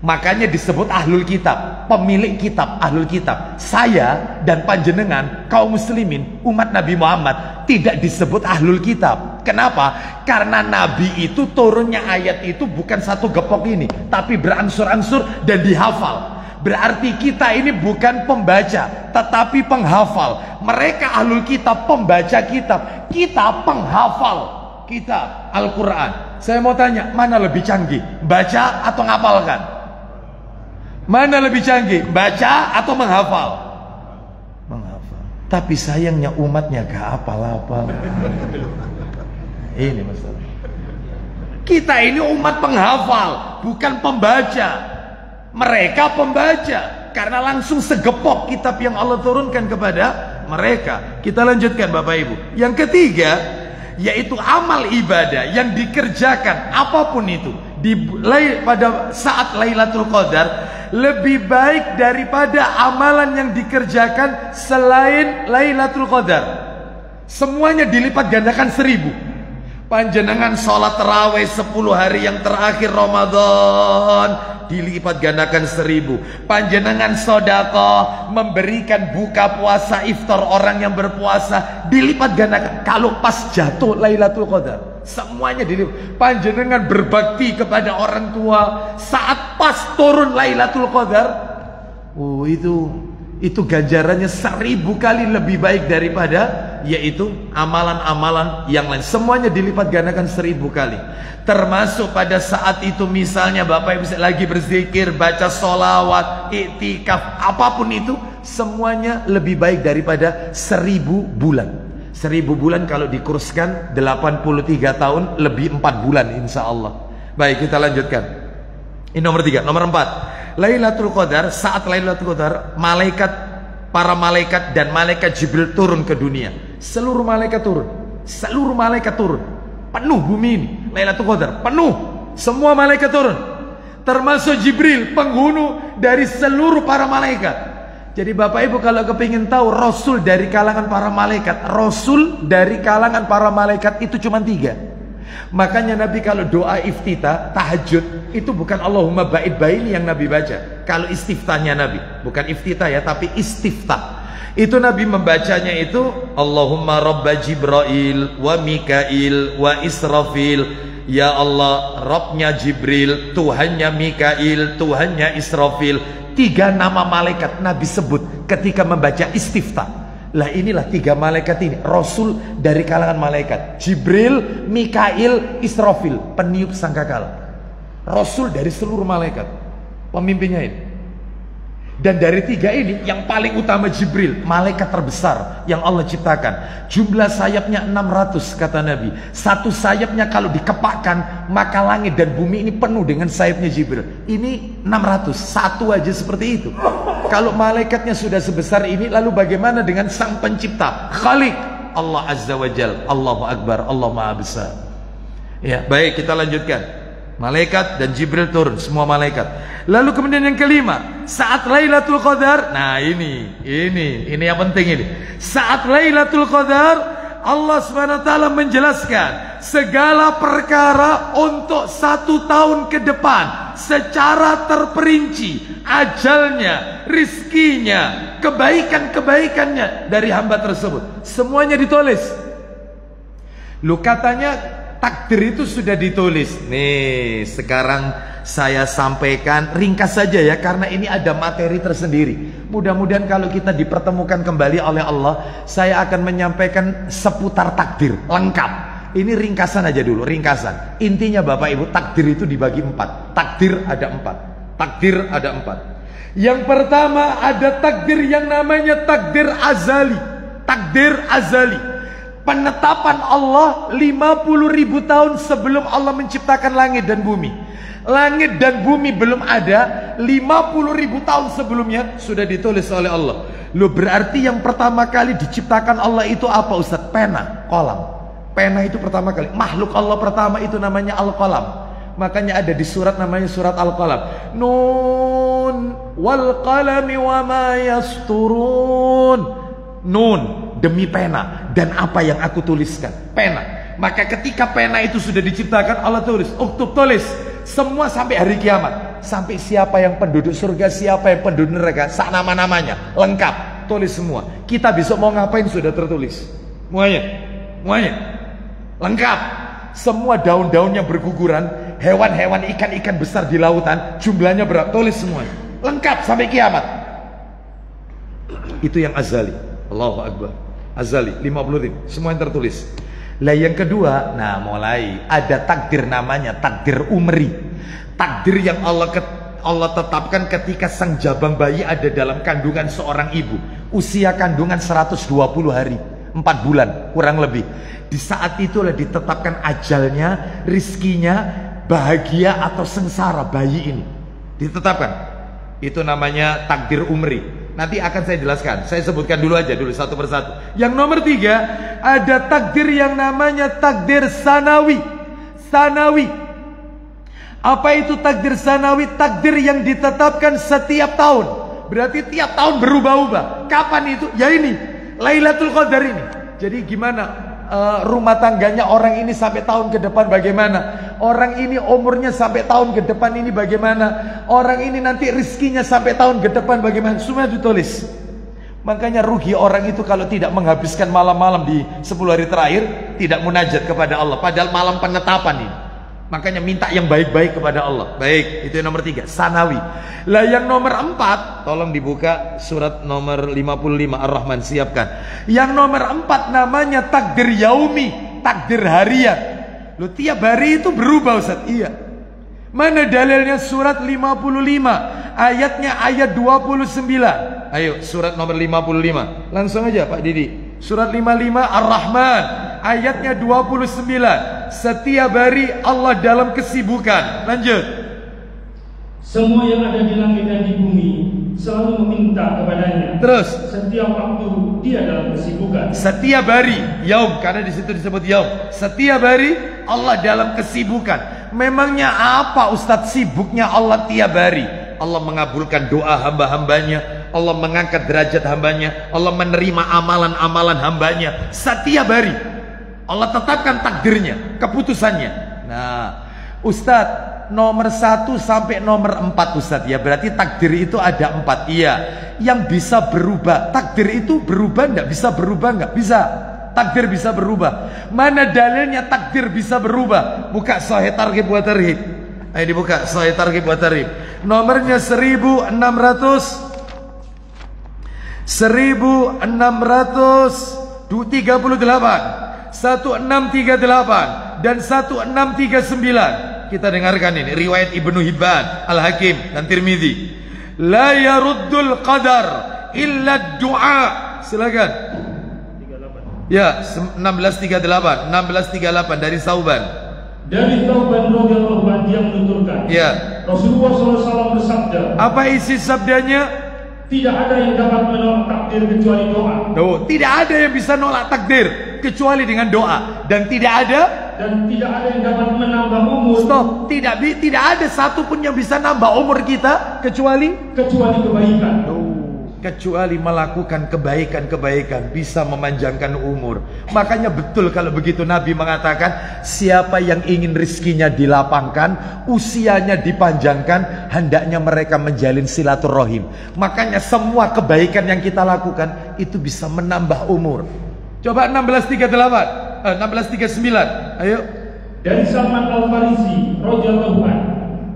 Speaker 1: Makanya disebut ahlul kitab, pemilik kitab, ahlul kitab. Saya dan panjenengan kaum muslimin umat Nabi Muhammad tidak disebut ahlul kitab. Kenapa? Karena Nabi itu turunnya ayat itu bukan satu gepok ini, tapi berangsur-angsur dan dihafal. Berarti kita ini bukan pembaca, tetapi penghafal. Mereka ahlul kitab, pembaca kitab. Kita penghafal kitab Al-Quran. Saya mau tanya, mana lebih canggih? Baca atau ngapalkan? Mana lebih canggih? Baca atau menghafal? Menghafal. Tapi sayangnya umatnya gak hafal-hafal. Ini masalah. Kita ini umat penghafal, bukan pembaca. Mereka pembaca, karena langsung segepok kitab yang Allah turunkan kepada mereka. Kita lanjutkan Bapak Ibu. Yang ketiga, yaitu amal ibadah yang dikerjakan apapun itu pada saat Lailatul Qadar lebih baik daripada amalan yang dikerjakan selain Lailatul Qadar. Semuanya dilipat gandakan 1000. Panjenengan sholat tarawih 10 hari yang terakhir Ramadan dilipat gandakan 1000. Panjenengan sedekah, memberikan buka puasa iftar orang yang berpuasa, dilipat gandakan. Kalau pas jatuh Lailatul Qadar, semuanya dilipat. Panjenengan berbakti kepada orang tua saat pas turun Lailatul Qadar, oh itu ganjarannya 1000 kali lebih baik daripada yaitu amalan-amalan yang lain. Semuanya dilipat gandakan 1000 kali. Termasuk pada saat itu misalnya Bapak Ibu lagi berzikir, baca sholawat, iktikaf, apapun itu, semuanya lebih baik daripada 1000 bulan. 1000 bulan kalau dikurskan 83 tahun lebih 4 bulan insya Allah. Baik, kita lanjutkan. Ini nomor 3. Nomor 4, Lailatul Qadar. Saat Lailatul Qadar, para malaikat dan malaikat Jibril turun ke dunia. Seluruh malaikat turun. Seluruh malaikat turun. Penuh bumi ini Lailatul Qadar, penuh. Semua malaikat turun, termasuk Jibril, penghulu dari seluruh para malaikat. Jadi Bapak Ibu kalau kepingin tahu Rasul dari kalangan para malaikat, Rasul dari kalangan para malaikat itu cuma 3. Makanya Nabi kalau doa iftitah, tahajud, itu bukan Allahumma ba'id baini yang Nabi baca. Kalau istiftahnya Nabi, bukan iftitah ya, tapi istiftah. Itu Nabi membacanya itu Allahumma rabba Jibril wa Mikail wa Israfil. Ya Allah, Rabbnya Jibril, Tuhannya Mikail, Tuhannya Israfil. 3 nama malaikat Nabi sebut ketika membaca istiftah. Lah inilah 3 malaikat ini, Rasul dari kalangan malaikat. Jibril, Mikail, Israfil, peniup sangkakala. Rasul dari seluruh malaikat, pemimpinnya ini. Dan dari 3 ini yang paling utama Jibril, malaikat terbesar yang Allah ciptakan. Jumlah sayapnya 600 kata Nabi. Satu sayapnya kalau dikepakkan, maka langit dan bumi ini penuh dengan sayapnya Jibril. Ini 600, satu aja seperti itu. Kalau malaikatnya sudah sebesar ini, lalu bagaimana dengan sang pencipta, Khalik, Allah Azza wa Jal. Allahu Akbar, Allah Maha Besar. Ya, baik, kita lanjutkan. Malaikat dan Jibril turun, semua malaikat. Lalu kemudian yang kelima, saat Lailatul Qadar. Nah ini yang penting ini. Saat Lailatul Qadar, Allah SWT menjelaskan segala perkara untuk 1 tahun ke depan secara terperinci, ajalnya, rizkinya, kebaikan-kebaikannya dari hamba tersebut, semuanya ditulis. Lu katanya takdir itu sudah ditulis. Nih, sekarang saya sampaikan ringkas saja ya, karena ini ada materi tersendiri. Mudah-mudahan kalau kita dipertemukan kembali oleh Allah, saya akan menyampaikan seputar takdir lengkap. Ini ringkasan aja dulu, ringkasan. Intinya Bapak Ibu, takdir itu dibagi 4. Takdir ada 4. Takdir ada 4. Yang pertama ada takdir yang namanya takdir azali. Takdir azali. Penetapan Allah 50.000 tahun sebelum Allah menciptakan langit dan bumi. Langit dan bumi belum ada, 50.000 tahun sebelumnya sudah ditulis oleh Allah. Loh, berarti yang pertama kali diciptakan Allah itu apa Ustaz? Pena, kolam. Pena itu pertama kali. Makhluk Allah pertama itu namanya Al-Qalam. Makanya ada di surat namanya surat Al-Qalam. Nun wal qalami wa ma yasturun. Nun, demi pena dan apa yang aku tuliskan. Pena. Maka ketika pena itu sudah diciptakan, Allah tulis, uktub, tulis semua sampai hari kiamat. Sampai siapa yang penduduk surga, siapa yang penduduk neraka, sak nama-namanya lengkap, tulis semua. Kita besok mau ngapain sudah tertulis. Semuanya lengkap. Semua daun-daun yang berguguran, hewan-hewan, ikan-ikan besar di lautan, jumlahnya berapa, tulis semuanya. Lengkap sampai kiamat. Itu yang azali. Allahu Akbar. Azali 50, semua yang tertulis. Lah yang kedua, nah mulai ada takdir namanya takdir umri. Takdir yang Allah tetapkan ketika sang jabang bayi ada dalam kandungan seorang ibu. Usia kandungan 120 hari, 4 bulan kurang lebih. Di saat itulah ditetapkan ajalnya, rizkinya, bahagia atau sengsara bayi ini. Ditetapkan. Itu namanya takdir umri. Nanti akan saya jelaskan. Saya sebutkan dulu aja satu persatu. Yang nomor 3, ada takdir yang namanya takdir sanawi. Sanawi. Apa itu takdir sanawi? Takdir yang ditetapkan setiap tahun. Berarti tiap tahun berubah-ubah. Kapan itu? Ya ini, Lailatul Qadar ini. Jadi gimana rumah tangganya orang ini sampai tahun ke depan bagaimana? Orang ini umurnya sampai tahun ke depan ini bagaimana? Orang ini nanti rizkinya sampai tahun ke depan bagaimana? Semua ditulis. Makanya rugi orang itu kalau tidak menghabiskan malam-malam di 10 hari terakhir, tidak munajat kepada Allah. Padahal malam penetapan ini. Makanya minta yang baik-baik kepada Allah. Baik, itu yang nomor 3, sanawi. Lah yang nomor 4, tolong dibuka surat nomor 55 Ar-Rahman, siapkan. Yang nomor 4 namanya takdir yaumi, takdir harian. Loh, tiap hari itu berubah, Ustaz. Iya. Mana dalilnya? Surat 55, ayatnya ayat 29. Ayo, surat nomor 55. Langsung aja Pak Didi. Surat 55 Ar-Rahman, ayatnya 29. Setiap hari Allah dalam kesibukan. Lanjut.
Speaker 2: Semua yang ada di langit dan di bumi selalu meminta kepadanya.
Speaker 1: Terus.
Speaker 2: Setiap waktu dia dalam kesibukan.
Speaker 1: Setiap hari, yaum, karena di situ disebut yaum. Setiap hari Allah dalam kesibukan. Memangnya apa Ustadz sibuknya Allah tiap hari? Allah mengabulkan doa hamba-hambanya, Allah mengangkat derajat hambanya, Allah menerima amalan-amalan hambanya setiap hari. Allah tetapkan takdirnya, keputusannya. Nah, Ustadz, nomor 1 sampai nomor 4 Ustadz, ya berarti takdir itu ada 4. Iya, yang bisa berubah. Takdir itu berubah enggak? Bisa berubah enggak? Bisa. Takdir bisa berubah. Mana dalilnya takdir bisa berubah? Buka Sahih Targhib wa Tarhib. Ayo dibuka Sahih Targhib wa Tarhib. Nomornya 1638, 1638 dan 1639. Kita dengarkan ini riwayat Ibnu Hibban, Al-Hakim dan Tirmidzi. La yaruddul qadar illa du'a. Silakan. Ya, 1638 dari Sauban.
Speaker 2: Dari Sauban radhiyallahu anhu dia menuturkan.
Speaker 1: Ya.
Speaker 2: Rasulullah SAW bersabda.
Speaker 1: Apa isi sabdanya?
Speaker 2: Tidak ada yang dapat menolak takdir kecuali doa.
Speaker 1: Oh, tidak ada yang bisa nolak takdir kecuali dengan doa. Dan tidak ada
Speaker 2: yang dapat menambah umur.
Speaker 1: Stop. Tidak ada satupun yang bisa nambah umur kita kecuali
Speaker 2: kebaikan.
Speaker 1: Kecuali melakukan kebaikan-kebaikan bisa memanjangkan umur. Makanya betul kalau begitu Nabi mengatakan, siapa yang ingin rizkinya dilapangkan, usianya dipanjangkan, hendaknya mereka menjalin silaturahim. Makanya semua kebaikan yang kita lakukan itu bisa menambah umur. Coba 1639. Ayo.
Speaker 2: Dari Salman Al-Farisi radhiyallahu anhu,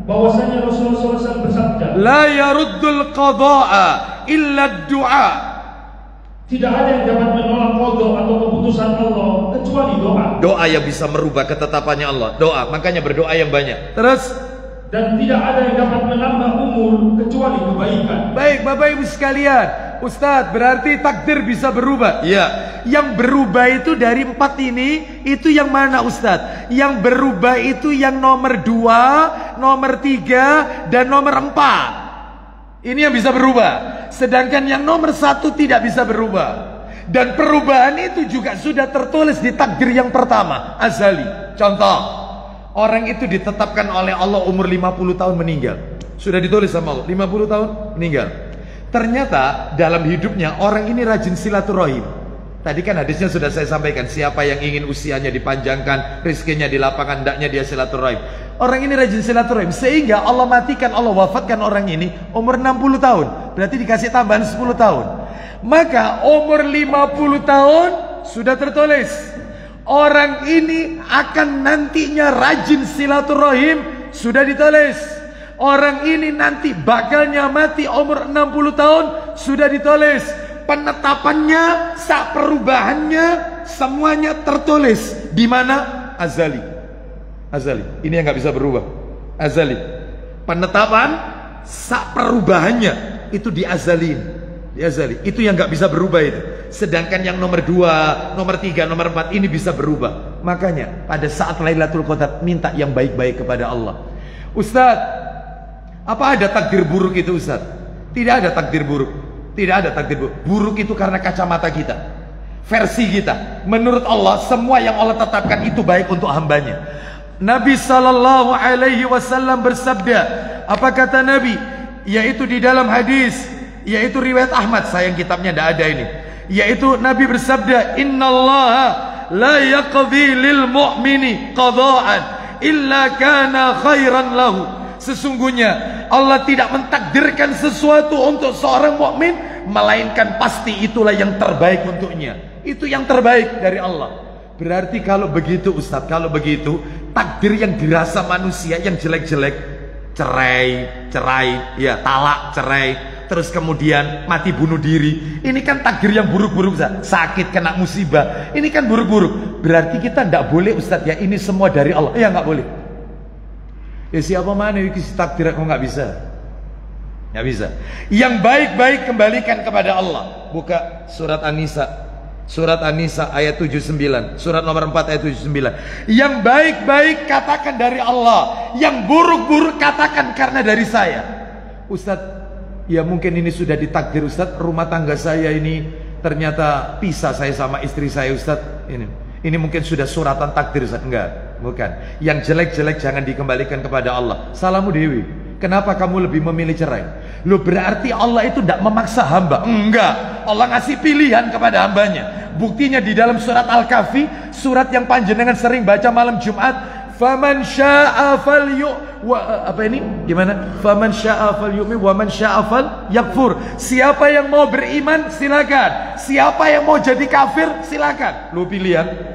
Speaker 2: bahwasanya Rasulullah SAW bersabda,
Speaker 1: la yaruddul qada'a illa du'a.
Speaker 2: Tidak ada yang dapat menolak qada atau keputusan Allah kecuali doa.
Speaker 1: Doa yang bisa merubah ketetapannya Allah. Doa, makanya berdoa yang banyak. Terus,
Speaker 2: dan tidak ada yang dapat menambah umur kecuali kebaikan.
Speaker 1: Baik Bapak Ibu sekalian, Ustadz, berarti takdir bisa berubah. Iya. Yang berubah itu dari 4 ini, itu yang mana Ustadz? Yang berubah itu yang nomor 2, nomor 3, dan nomor 4. Ini yang bisa berubah. Sedangkan yang nomor 1 tidak bisa berubah. Dan perubahan itu juga sudah tertulis di takdir yang pertama, azali. Contoh, orang itu ditetapkan oleh Allah umur 50 tahun meninggal. Sudah ditulis sama Allah, 50 tahun meninggal. Ternyata dalam hidupnya orang ini rajin silaturahim. Tadi kan hadisnya sudah saya sampaikan, siapa yang ingin usianya dipanjangkan, rizkinya dilapangkan, hendaknya dia silaturahim. Orang ini rajin silaturahim, sehingga Allah matikan, Allah wafatkan orang ini umur 60 tahun. Berarti dikasih tambahan 10 tahun. Maka umur 50 tahun sudah tertulis, orang ini akan nantinya rajin silaturahim, sudah ditulis. Orang ini nanti bakalnya mati umur 60 tahun, sudah ditulis. Penetapannya, sak perubahannya, semuanya tertulis. Di mana? Azali. Azali. Ini yang nggak bisa berubah. Azali. Penetapan, sak perubahannya itu di azali. Di azali. Itu yang nggak bisa berubah itu. Sedangkan yang nomor 2, nomor 3, nomor 4 ini bisa berubah. Makanya pada saat Lailatul Qadar minta yang baik-baik kepada Allah. Ustadz, apa ada takdir buruk itu Ustadz? Tidak ada takdir buruk. Tidak ada takdir buruk. Buruk itu karena kacamata kita, versi kita. Menurut Allah, semua yang Allah tetapkan itu baik untuk hambanya. Nabi sallallahu alaihi wasallam bersabda, apa kata Nabi? Yaitu di dalam hadis, yaitu riwayat Ahmad, sayang kitabnya tidak ada ini. Yaitu Nabi bersabda, innallaha la yaqdi lil mu'mini qada'an illa kana khairan lahu. Sesungguhnya Allah tidak mentakdirkan sesuatu untuk seorang mukmin melainkan pasti itulah yang terbaik untuknya. Itu yang terbaik dari Allah. Berarti kalau begitu Ustadz, kalau begitu takdir yang dirasa manusia yang jelek-jelek, cerai, ya talak, cerai, terus kemudian mati bunuh diri, ini kan takdir yang buruk-buruk, sakit, kena musibah, ini kan buruk-buruk. Berarti kita tidak boleh Ustadz ya ini semua dari Allah, ya nggak boleh. Ya siapa mana ini takdir aku nggak bisa, nggak bisa. Yang baik-baik kembalikan kepada Allah. Buka surat An-Nisa. Surat An-Nisa ayat 79. Surat nomor 4 ayat 79. Yang baik-baik katakan dari Allah, yang buruk-buruk katakan karena dari saya. Ustadz, ya mungkin ini sudah ditakdir Ustadz, rumah tangga saya ini ternyata pisah saya sama istri saya Ustadz. Ini mungkin sudah suratan takdir Ustadz. Enggak, bukan. Yang jelek-jelek jangan dikembalikan kepada Allah. Salahmu Dewi. Kenapa kamu lebih memilih cerai? Loh, berarti Allah itu tidak memaksa hamba. Enggak, Allah ngasih pilihan kepada hambanya. Buktinya di dalam surat Al-Kahfi, surat yang panjenengan sering baca malam Jumat. Faman sya'a apa ini? Gimana? Faman sya'a falyu'min wa man sya'a falyakfur. Siapa yang mau beriman silakan. Siapa yang mau jadi kafir silakan. Lu pilihan.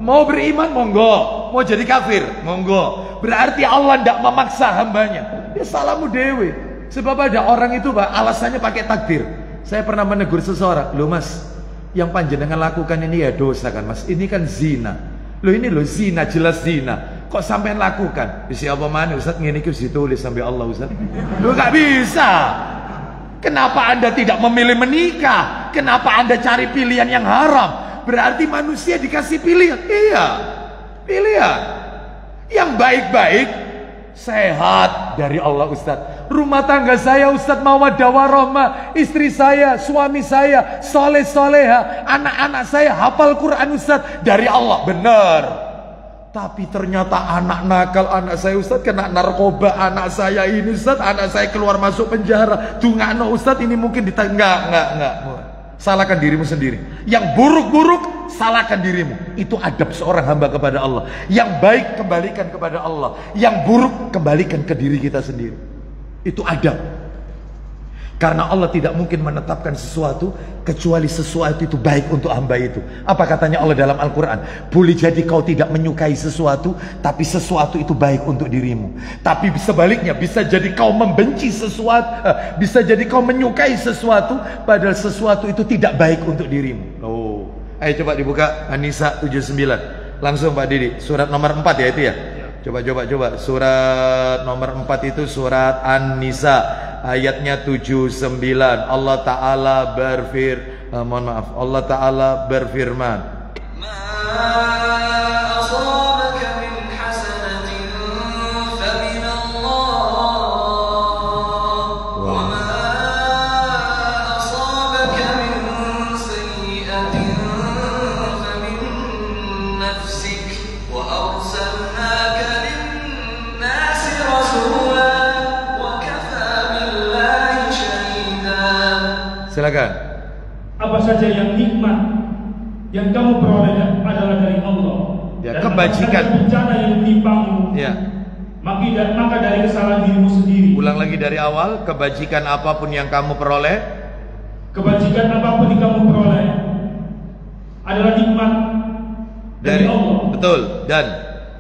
Speaker 1: Mau beriman monggo, mau jadi kafir monggo. Berarti Allah tidak memaksa hambanya. Ya salahmu dewe. Sebab ada orang itu Pak, alasannya pakai takdir. Saya pernah menegur seseorang, loh Mas, yang panjenengan lakukan ini ya dosa kan Mas, ini kan zina. Loh ini loh zina, jelas zina, kok sampai lakukan? Siapa mana Ustaz, ini ditulis sampai Allah Ustaz. Loh gak bisa. Kenapa Anda tidak memilih menikah? Kenapa Anda cari pilihan yang haram? Berarti manusia dikasih pilihan. Iya, pilihan yang baik-baik, sehat dari Allah Ustaz. Rumah tangga saya Ustaz mawaddah warahmah, istri saya, suami saya soleh soleha, anak-anak saya hafal Quran Ustaz, dari Allah. Benar. Tapi ternyata anak nakal anak saya Ustaz kena narkoba, anak saya ini Ustaz, anak saya keluar masuk penjara. Dungakno Ustaz, ini mungkin enggak. Salahkan dirimu sendiri. Yang buruk-buruk salahkan dirimu. Itu adab seorang hamba kepada Allah. Yang baik kembalikan kepada Allah, yang buruk kembalikan ke diri kita sendiri. Itu adab. Karena Allah tidak mungkin menetapkan sesuatu kecuali sesuatu itu baik untuk hamba itu. Apa katanya Allah dalam Al-Quran? Boleh jadi kau tidak menyukai sesuatu, tapi sesuatu itu baik untuk dirimu. Tapi sebaliknya, bisa jadi kau membenci sesuatu, bisa jadi kau menyukai sesuatu, padahal sesuatu itu tidak baik untuk dirimu. Oh, ayo coba dibuka An-Nisa 79. Langsung Pak Didi, surat nomor 4 ya itu ya. Coba surat nomor 4 itu surat An-Nisa ayatnya 79. Allah Ta'ala Allah Ta'ala berfirman, silakan.
Speaker 2: Apa saja yang nikmat yang kamu peroleh adalah dari Allah.
Speaker 1: Ya,
Speaker 2: dan
Speaker 1: kebajikan
Speaker 2: bencana yang menimpamu.
Speaker 1: Ya.
Speaker 2: Maka dari kesalahan dirimu sendiri.
Speaker 1: Ulang lagi dari awal. Kebajikan apapun yang kamu peroleh.
Speaker 2: Kebajikan apapun yang kamu peroleh adalah nikmat dari Allah.
Speaker 1: Betul.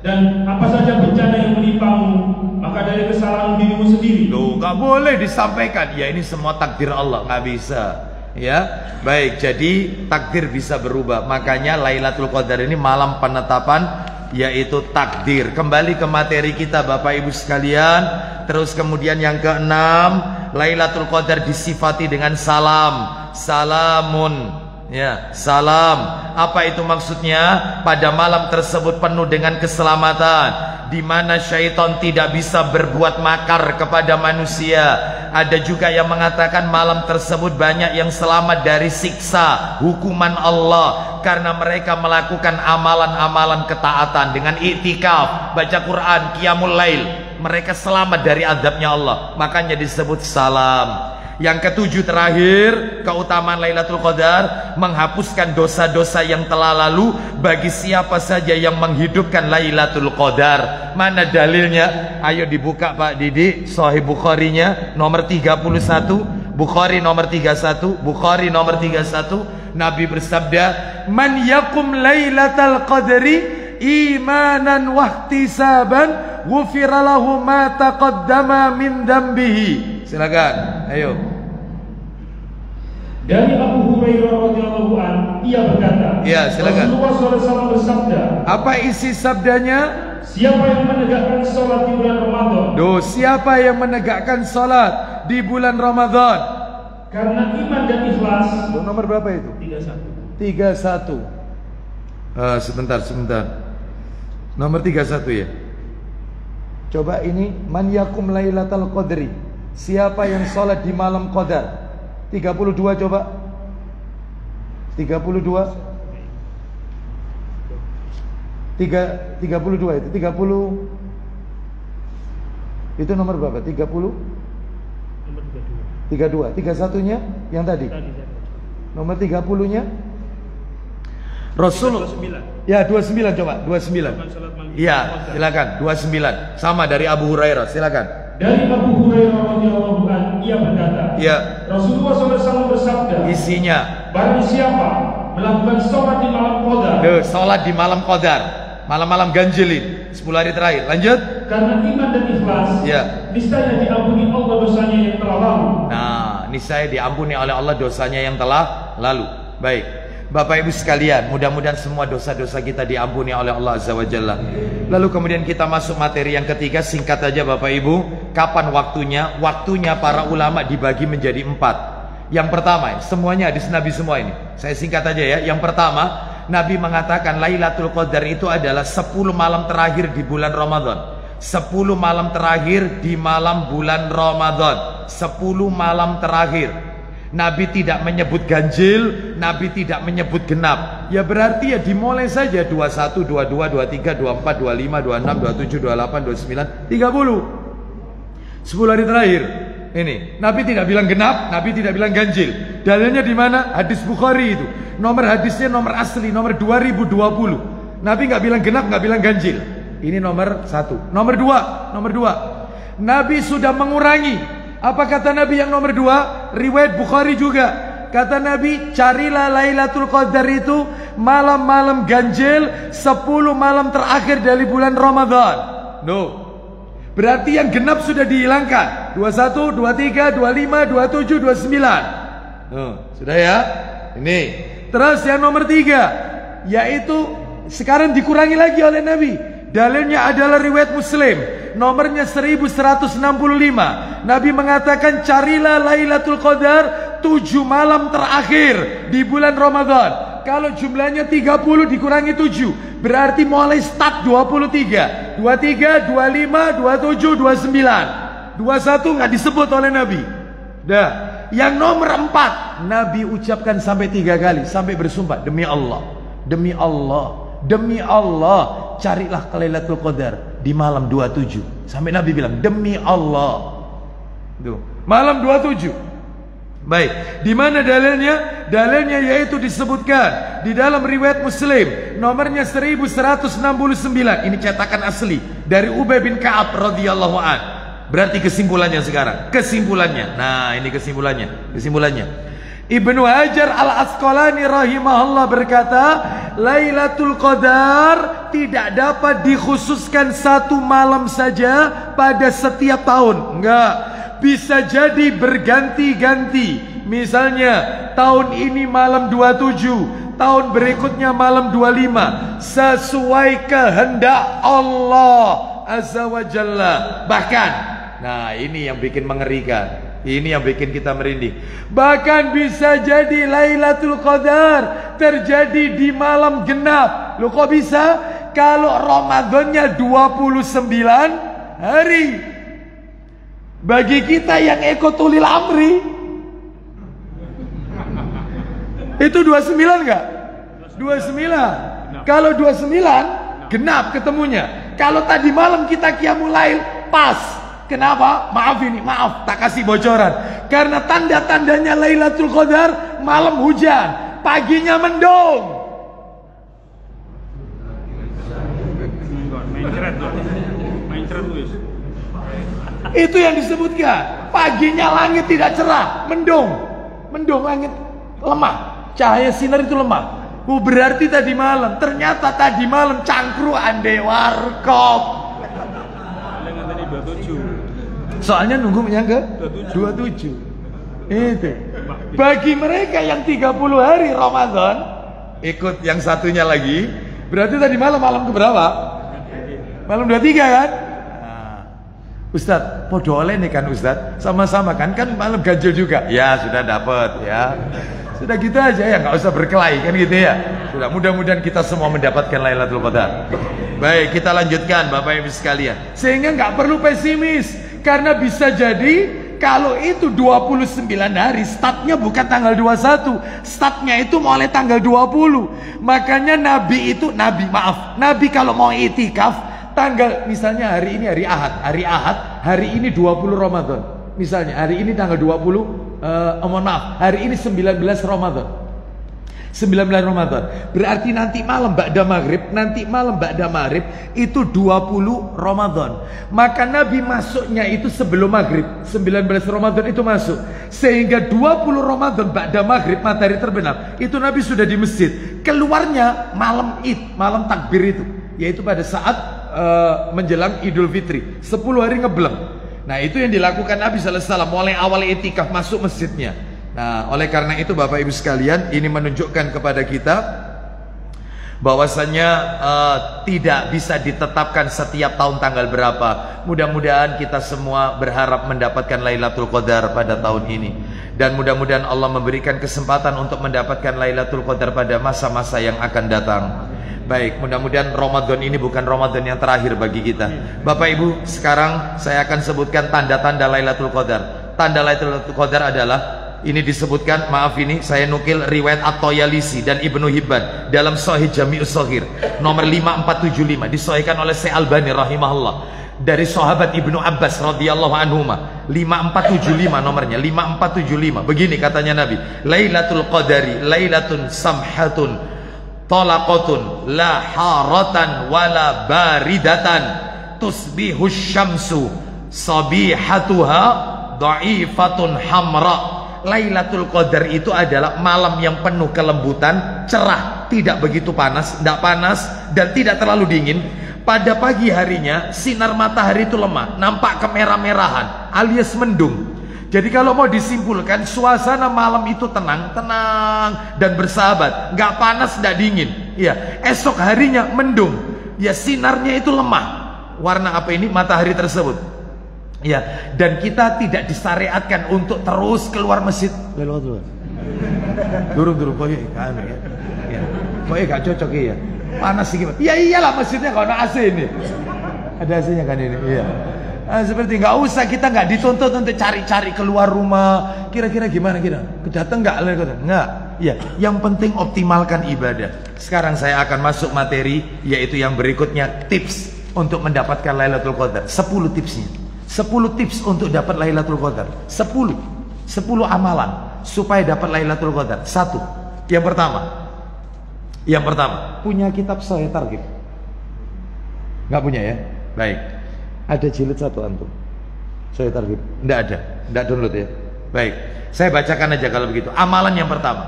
Speaker 2: Dan apa saja bencana yang menimpamu, maka dari kesalahan dirimu sendiri.
Speaker 1: Loh, gak boleh disampaikan. Ya ini semua takdir Allah, gak bisa. Ya, baik. Jadi takdir bisa berubah. Makanya Lailatul Qadar ini malam penetapan, yaitu takdir. Kembali ke materi kita Bapak Ibu sekalian. Terus kemudian yang keenam, Lailatul Qadar disifati dengan salam. Salamun. Ya, salam. Apa itu maksudnya? Pada malam tersebut penuh dengan keselamatan, di mana syaitan tidak bisa berbuat makar kepada manusia. Ada juga yang mengatakan malam tersebut banyak yang selamat dari siksa hukuman Allah karena mereka melakukan amalan-amalan ketaatan dengan iktikaf, baca Quran, qiyamul lail. Mereka selamat dari azabnya Allah, makanya disebut salam. Yang ketujuh terakhir, keutamaan Lailatul Qadar menghapuskan dosa-dosa yang telah lalu bagi siapa saja yang menghidupkan Lailatul Qadar. Mana dalilnya? Ayo dibuka Pak Didi, Sahih Bukhari-nya nomor 31, Bukhari nomor 31, Bukhari nomor 31. Nabi bersabda, "Man yakum Lailatul Qadri imanan wahtisaban ghufira lahu ma taqaddama min dambihi." Silakan, ayo.
Speaker 2: Dari Abu Hurairah radhiyallahu an, ia berkata,
Speaker 1: Ya, silakan.
Speaker 2: Rasulullah SAW bersabda,
Speaker 1: apa isi sabdanya?
Speaker 2: siapa yang menegakkan sholat di bulan Ramadan?
Speaker 1: Siapa yang menegakkan salat di bulan Ramadan?
Speaker 2: Karena iman dan ikhlas.
Speaker 1: Nomor berapa itu? 31. Sebentar. Nomor 31 ya. Coba ini, man yakum Lailatul Qadri. Siapa yang sholat di malam Qadar? 32 coba. 32 itu 30. Itu nomor berapa? 30? Nomor 32. 31-nya yang tadi. Nomor 30-nya Rasul. Ya, 29 coba, 29. Iya, silakan. 29. Sama dari Abu Hurairah, silakan.
Speaker 2: Dari Abu Hurairah radhiyallahu an, ia berkata,
Speaker 1: ya.
Speaker 2: Rasulullah SAW bersabda,
Speaker 1: isinya,
Speaker 2: barang siapa melakukan sholat di malam Qadar.
Speaker 1: Sholat di malam Qadar, malam-malam ganjilin 10 hari terakhir. Lanjut.
Speaker 2: Karena iman dan ikhlas, ya, niscaya diampuni Allah dosanya yang telah lalu.
Speaker 1: Nah, niscaya diampuni oleh Allah dosanya yang telah lalu. Baik, Bapak Ibu sekalian, mudah-mudahan semua dosa-dosa kita diampuni oleh Allah Azza wa Jalla. Lalu kemudian kita masuk materi yang ketiga. Singkat aja Bapak Ibu, kapan waktunya? Waktunya para ulama dibagi menjadi 4. Yang pertama, semuanya hadis Nabi semua ini. Saya singkat aja ya. Yang pertama, Nabi mengatakan Lailatul Qadar itu adalah 10 malam terakhir di bulan Ramadan. 10 malam terakhir di malam bulan Ramadan. 10 malam terakhir. Nabi tidak menyebut ganjil, Nabi tidak menyebut genap. Ya berarti ya dimulai saja 21, 22, 23, 24, 25, 26, 27, 28, 29, 30. 10 hari terakhir. Ini, Nabi tidak bilang genap, Nabi tidak bilang ganjil. Dalilnya di mana? Hadis Bukhari itu. Nomor hadisnya nomor asli, nomor 2020. Nabi nggak bilang genap, nggak bilang ganjil. Ini nomor 1. Nomor 2. Nabi sudah mengurangi. Apa kata Nabi yang nomor 2? Riwayat Bukhari juga. Kata Nabi, carilah Lailatul Qadar itu malam-malam ganjil 10 malam terakhir dari bulan Ramadan. Berarti yang genap sudah dihilangkan. 21, 23, 25, 27, 29. Sudah ya? Ini. Terus yang nomor 3, yaitu sekarang dikurangi lagi oleh Nabi. Dalilnya adalah riwayat Muslim. Nomornya 1165. Nabi mengatakan carilah Lailatul Qadar 7 malam terakhir di bulan Ramadan. Kalau jumlahnya 30 dikurangi 7, berarti mulai start 23, 23, 25, 27, 29. 21 nggak disebut oleh Nabi. Dah. Yang nomor 4 Nabi ucapkan sampai 3 kali, sampai bersumpah, demi Allah, demi Allah, demi Allah, carilah Lailatul Qadar di malam 27. Sampai Nabi bilang demi Allah. Tuh, malam 27. Baik, di mana dalilnya? Dalilnya yaitu disebutkan di dalam riwayat Muslim, nomornya 1169. Ini cetakan asli dari Ubay bin Ka'ab radhiyallahu an. Berarti kesimpulannya sekarang. Kesimpulannya. Nah, ini kesimpulannya. Ibnu Hajar Al-Asqalani rahimahullah berkata, Lailatul Qadar tidak dapat dikhususkan satu malam saja pada setiap tahun. Enggak, bisa jadi berganti-ganti. Misalnya tahun ini malam 27, tahun berikutnya malam 25, sesuai kehendak Allah Azza wa Jalla. Bahkan, nah ini yang bikin mengerikan. Ini yang bikin kita merinding. Bahkan bisa jadi Lailatul Qadar terjadi di malam genap. Loh kok bisa? Kalau Ramadannya 29 hari. Bagi kita yang ekotulil amri itu 29 enggak? 29. Kalau 29 genap ketemunya. Kalau tadi malam kita qiyamul lail pas. Kenapa? Maaf, tak kasih bocoran. Karena tanda-tandanya Lailatul Qadar malam hujan, paginya mendung. Itu yang disebutkan. Paginya langit tidak cerah, mendung langit lemah, cahaya sinar itu lemah. Berarti tadi malam. Ternyata tadi malam cangkru ande warkop. Soalnya nunggu yang ke 27. Itu. Bagi mereka yang 30 hari Ramadan ikut yang satunya lagi, berarti tadi malam keberapa? Malam 23 kan? Nah, Ustadz, podo oleh nih kan Ustadz, sama-sama kan malam ganjil juga. Ya sudah dapat ya. Sudah gitu aja ya, nggak usah berkelahi kan gitu ya. Sudah, mudah-mudahan kita semua mendapatkan Lailatul Qadar. Baik, kita lanjutkan Bapak Ibu sekalian. Sehingga nggak perlu pesimis, karena bisa jadi kalau itu 29 hari, startnya bukan tanggal 21, startnya itu mulai tanggal 20. Makanya Nabi kalau mau itikaf tanggal, misalnya hari ini hari Ahad, hari ini 20 Ramadan. Misalnya hari ini tanggal 20 mohon maaf, hari ini 19 Ramadan. Berarti nanti malam ba'da maghrib itu 20 Ramadan. Maka Nabi masuknya itu sebelum maghrib, 19 Ramadan itu masuk. Sehingga 20 Ramadan ba'da maghrib matahari terbenam, itu Nabi sudah di masjid. Keluarnya malam Id, malam takbir itu, yaitu pada saat menjelang Idul Fitri, 10 hari ngebleng. Nah, itu yang dilakukan Nabi sallallahu alaihi wasallam mulai awal itikaf masuk masjidnya. Nah, oleh karena itu Bapak Ibu sekalian, ini menunjukkan kepada kita bahwasannya tidak bisa ditetapkan setiap tahun tanggal berapa. Mudah-mudahan kita semua berharap mendapatkan Lailatul Qadar pada tahun ini. Dan mudah-mudahan Allah memberikan kesempatan untuk mendapatkan Lailatul Qadar pada masa-masa yang akan datang. Baik, mudah-mudahan Ramadan ini bukan Ramadan yang terakhir bagi kita. Bapak Ibu, sekarang saya akan sebutkan tanda-tanda Lailatul Qadar. Tanda Lailatul Qadar adalah, ini disebutkan, maaf ini saya nukil riwayat At-Tayalisi dan Ibnu Hibban dalam Sahih Jami'us Shaghir nomor 5475, disahihkan oleh Syekh Albani rahimahullah, dari sahabat Ibnu Abbas radhiyallahu anhuma, 5475 nomornya, 5475. Begini katanya Nabi, Lailatul Qadari lailatun samhatun talaqatun la haratan wala baridatan tusbihus syamsu sabihatuha dha'ifatun hamra. Lailatul Qadar itu adalah malam yang penuh kelembutan, cerah, tidak begitu panas, tidak panas dan tidak terlalu dingin. Pada pagi harinya sinar matahari itu lemah, nampak kemerah-merahan alias mendung. Jadi kalau mau disimpulkan, suasana malam itu tenang dan bersahabat, nggak panas, nggak dingin. Ya, esok harinya mendung. Ya, sinarnya itu lemah. Warna apa ini? Matahari tersebut. Ya, dan kita tidak disyariatkan untuk terus keluar masjid. Durung kok ya. Kok gak cocok ya. Panas sih gimana? Ya iyalah, masjidnya kalau ada AC ini. Ada AC-nya kan ini. Iya. Nah, seperti nggak usah, kita nggak dituntut untuk cari-cari keluar rumah. Kira-kira gimana kita? Kedatang nggak? Nggak. Ya, yang penting optimalkan ibadah. Sekarang saya akan masuk materi, yaitu yang berikutnya, tips untuk mendapatkan Lailatul Qadar. 10 tipsnya. 10 tips untuk dapat Lailatul Qadar. 10 amalan supaya dapat Lailatul Qadar. 1. Yang pertama, punya kitab Sahih Targhib? Nggak punya ya? Baik. Ada jilid 1 antum Sahih Targhib? Nggak ada, nggak download ya? Baik, saya bacakan aja kalau begitu. Amalan yang pertama,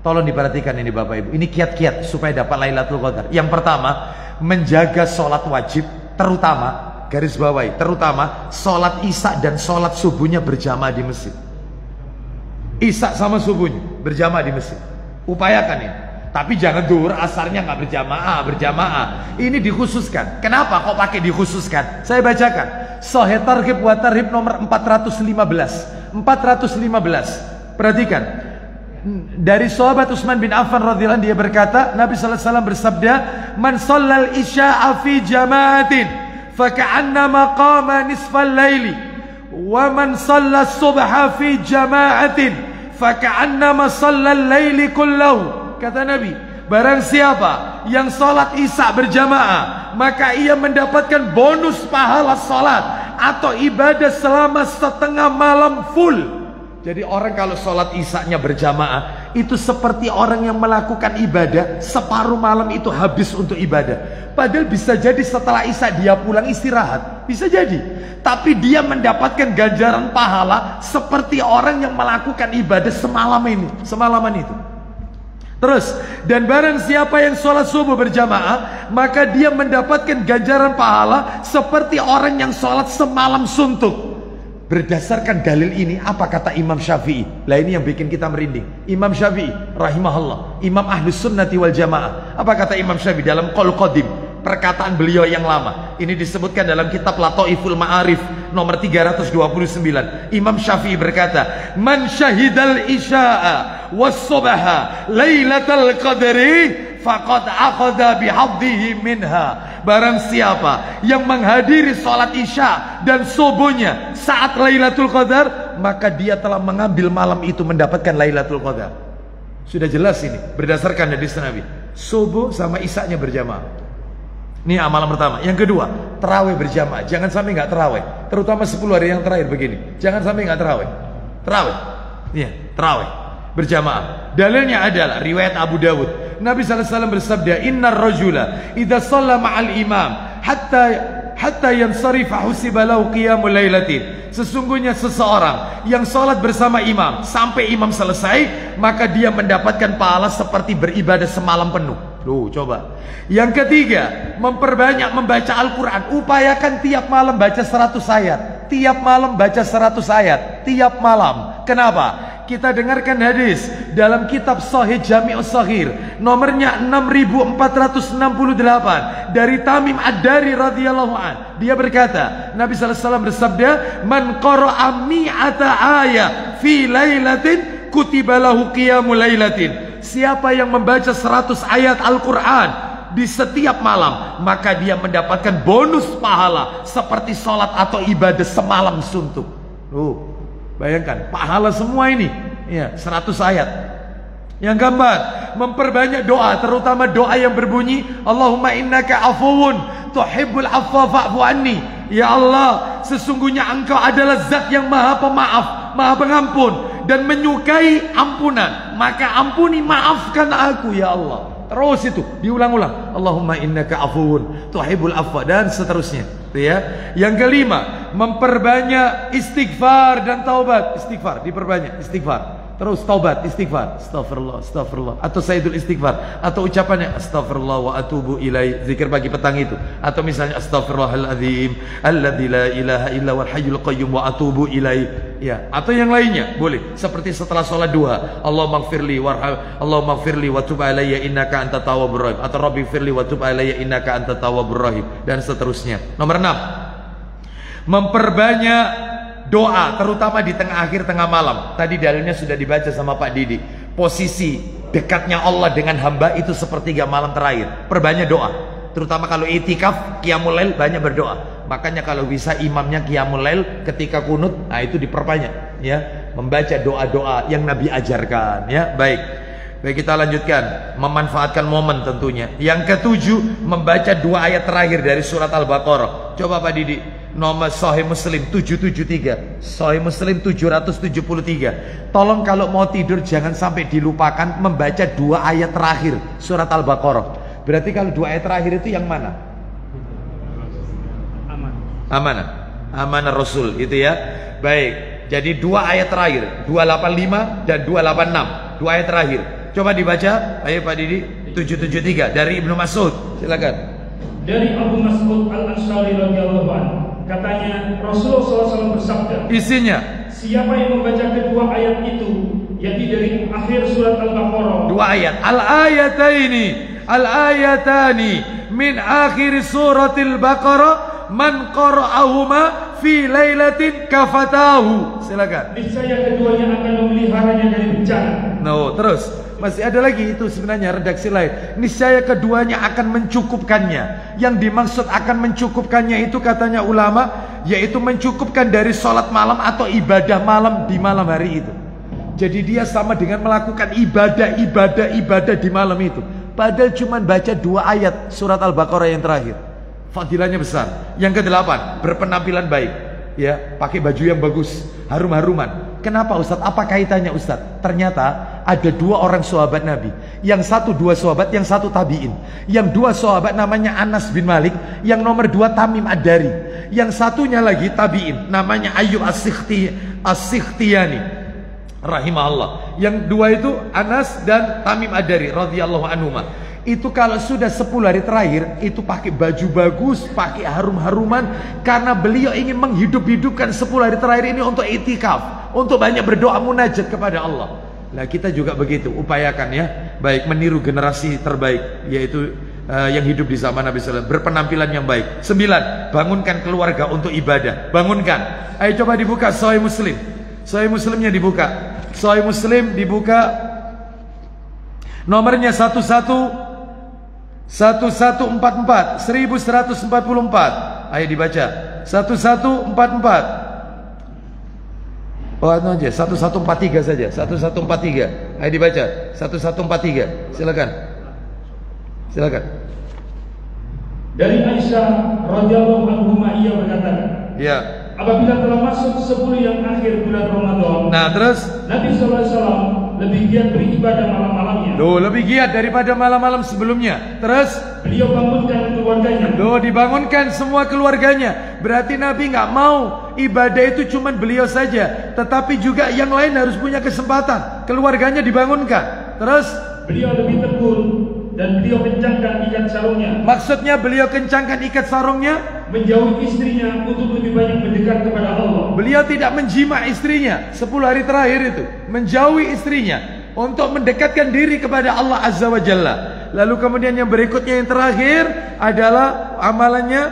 Speaker 1: tolong diperhatikan ini Bapak Ibu, ini kiat-kiat supaya dapat Lailatul Qadar. Yang pertama, menjaga sholat wajib, terutama, garis bawahi, terutama sholat isya dan sholat subuhnya berjamaah di masjid. Isya sama subuhnya berjamaah di masjid, upayakan ini. Tapi jangan duhur asarnya nggak berjamaah. Ini dikhususkan. Kenapa kok pakai dikhususkan? Saya bacakan. Sahih Targhib wa Tarhib nomor 415. Perhatikan. Dari sahabat Utsman bin Affan radhiyallahu anhu, dia berkata, Nabi sallallahu alaihi wasallam bersabda, "Man shallal isya'a fi jama'atin fa ka'annama qama nisfal laili Wa man shalla subha fi jama'atin faka'annama shalla al-laili kullahu. Kata Nabi, barang siapa yang sholat isya berjamaah, maka ia mendapatkan bonus pahala sholat atau ibadah selama setengah malam full. Jadi orang kalau sholat isya-nya berjamaah, itu seperti orang yang melakukan ibadah separuh malam itu habis untuk ibadah. Padahal bisa jadi setelah isya dia pulang istirahat, bisa jadi. Tapi dia mendapatkan ganjaran pahala seperti orang yang melakukan ibadah semalaman itu. Terus, dan barang siapa yang sholat subuh berjamaah, maka dia mendapatkan ganjaran pahala seperti orang yang sholat semalam suntuk. Berdasarkan dalil ini, apa kata Imam Syafi'i? Lah ini yang bikin kita merinding. Imam Syafi'i rahimahullah, Imam Ahlus Sunnati wal Jamaah. Apa kata Imam Syafi'i dalam Qaul Qadim? Perkataan beliau yang lama. Ini disebutkan dalam kitab Lataiful Ma'arif nomor 329. Imam Syafi'i berkata, "Man syahidal isya'a was subha lailatal qadri faqad akhadha bihaddihi minha." Barang siapa yang menghadiri salat isya dan subuhnya saat Lailatul Qadar, maka dia telah mengambil malam itu mendapatkan Lailatul Qadar. Sudah jelas ini berdasarkan hadis Nabi. Subuh sama isya-nya berjamaah. Ini amalan pertama. Yang kedua, tarawih berjamaah. Jangan sampai nggak tarawih. Terutama 10 hari yang terakhir begini. Jangan sampai nggak tarawih. Tarawih. Iya, tarawih berjamaah. Dalilnya adalah riwayat Abu Dawud. Nabi SAW bersabda, "Innar rajula idza shalla ma'al imam hatta yansarifa husiba lahu qiyamul lailatin." Sesungguhnya seseorang yang salat bersama imam sampai imam selesai, maka dia mendapatkan pahala seperti beribadah semalam penuh. Loh, coba. Yang ketiga, memperbanyak membaca Al-Quran. Upayakan tiap malam baca 100 ayat. Tiap malam baca 100 ayat. Tiap malam. Kenapa? Kita dengarkan hadis dalam kitab Sahih Jami'us Shaghir nomornya 6468 dari Tamim Ad-Dari radhiyallahu an. Dia berkata, Nabi sallallahu alaihi wasallam bersabda, "Man qara'a mi'ata ayat fi lailatin kutiba lahu qiyamul lailatin." Siapa yang membaca 100 ayat Al-Quran di setiap malam, maka dia mendapatkan bonus pahala seperti sholat atau ibadah semalam suntuk. Bayangkan, pahala semua ini ya, 100 ayat. Yang keempat, memperbanyak doa, terutama doa yang berbunyi, "Allahumma innaka afuwun tuhibbul afwa fa'fu anni." Ya Allah, sesungguhnya Engkau adalah zat yang maha pemaaf, maha pengampun, dan menyukai ampunan, maka ampuni, maafkan aku ya Allah. Terus itu diulang-ulang, "Allahumma innaka afuwun tuhibbul afwa," dan seterusnya. Ya. Yang kelima, memperbanyak istighfar dan taubat. Istighfar diperbanyak, istighfar. Terus taubat, istighfar, astagfirullah, astagfirullah, atau sayyidul istighfar, atau ucapannya astagfirullah wa atubu ilai, zikir pagi petang itu, atau misalnya astagfirullahaladzim alladzi la ilaha illa wal hayyul qayyum wa atubu ilai, ya, atau yang lainnya boleh, seperti setelah sholat duha, Allahummaghfirli warham, Allahummaghfirli wa tub alayya innaka antat tawwabur rahim, atau Rabbighfirli wa tub alayya innaka antat tawwabur rahim, dan seterusnya. Nomor 6, memperbanyak doa, terutama di akhir tengah malam. Tadi dalilnya sudah dibaca sama Pak Didi. Posisi dekatnya Allah dengan hamba itu sepertiga malam terakhir. Perbanyak doa. Terutama kalau itikaf, qiyamul lail, banyak berdoa. Makanya kalau bisa imamnya qiyamul lail ketika kunut, nah itu diperbanyak ya, membaca doa-doa yang Nabi ajarkan ya. Baik, kita lanjutkan, memanfaatkan momen tentunya. Yang ketujuh, membaca 2 ayat terakhir dari surat Al-Baqarah. Coba Pak Didi, nomor Sahih Muslim 773, Sahih Muslim 773. Tolong kalau mau tidur jangan sampai dilupakan membaca 2 ayat terakhir surat Al-Baqarah. Berarti kalau 2 ayat terakhir itu yang mana? Amanah Rasul itu ya. Baik, jadi 2 ayat terakhir, 285 dan 286, 2 ayat terakhir. Coba dibaca, ayo Pak Didi. 773 dari Ibnu Mas'ud, silakan.
Speaker 2: Dari Abu Mas'ud Al-Ansari radhiyallahu anhu, katanya Rasulullah SAW bersabda,
Speaker 1: isinya,
Speaker 2: siapa yang membaca kedua ayat itu, yakni dari akhir surat Al-Baqarah,
Speaker 1: 2 ayat, al-ayatani min akhir suratil Baqarah, man qara'ahuma fi lailatin kafatahu. Silakan.
Speaker 2: Niscaya keduanya akan memeliharanya dari bencana.
Speaker 1: Terus masih ada lagi itu sebenarnya redaksi lain. Niscaya keduanya akan mencukupkannya. Yang dimaksud akan mencukupkannya itu katanya ulama, yaitu mencukupkan dari sholat malam atau ibadah malam di malam hari itu. Jadi dia sama dengan melakukan ibadah di malam itu. Padahal cuma baca 2 ayat surat Al-Baqarah yang terakhir. Fadilahnya besar. Yang ke-8, berpenampilan baik. Ya, pakai baju yang bagus, harum-haruman. Kenapa Ustadz? Apa kaitannya Ustadz? Ternyata ada 2 orang sahabat Nabi. Yang satu 2 sahabat, yang satu tabi'in. Yang 2 sahabat namanya Anas bin Malik, yang nomor 2 Tamim Ad-Dari. Yang satunya lagi tabi'in, namanya Ayyub As-Sikhtiyani rahimahullah. Yang 2 itu Anas dan Tamim Ad-Dari radhiyallahu anhuma. Itu kalau sudah 10 hari terakhir itu pakai baju bagus, pakai harum-haruman, karena beliau ingin menghidup-hidupkan 10 hari terakhir ini untuk itikaf, untuk banyak berdoa munajat kepada Allah. Nah, kita juga begitu, upayakan ya, baik meniru generasi terbaik, yaitu yang hidup di zaman Nabi SAW, berpenampilan yang baik. 9, bangunkan keluarga untuk ibadah. Bangunkan. Ayo coba dibuka Sahih Muslim. Sahih Muslimnya dibuka. Sahih Muslim dibuka. Nomornya 1144, 1144. Ayo dibaca. 1144. Oh, itu aja. 1143 saja. 1143. Ayo dibaca. 1143. Silakan. Silakan.
Speaker 2: Dari Aisyah radhiyallahu anha ia berkata,
Speaker 1: ya,
Speaker 2: apabila telah masuk 10 yang akhir bulan Ramadan,
Speaker 1: nah terus
Speaker 2: Nabi SAW lebih giat beribadah malam-malamnya.
Speaker 1: Loh, lebih giat daripada malam-malam sebelumnya. Terus
Speaker 2: beliau bangunkan keluarganya.
Speaker 1: Loh, dibangunkan semua keluarganya. Berarti Nabi nggak mau ibadah itu cuman beliau saja, tetapi juga yang lain harus punya kesempatan. Keluarganya dibangunkan. Terus
Speaker 2: beliau lebih tekun dan beliau kencangkan ikat sarungnya.
Speaker 1: Maksudnya beliau kencangkan ikat sarungnya,
Speaker 2: menjauhi istrinya untuk lebih banyak mendekat kepada Allah.
Speaker 1: Beliau tidak menjima istrinya 10 hari terakhir itu, menjauhi istrinya untuk mendekatkan diri kepada Allah Azza wa Jalla. Lalu kemudian yang berikutnya yang terakhir adalah amalannya,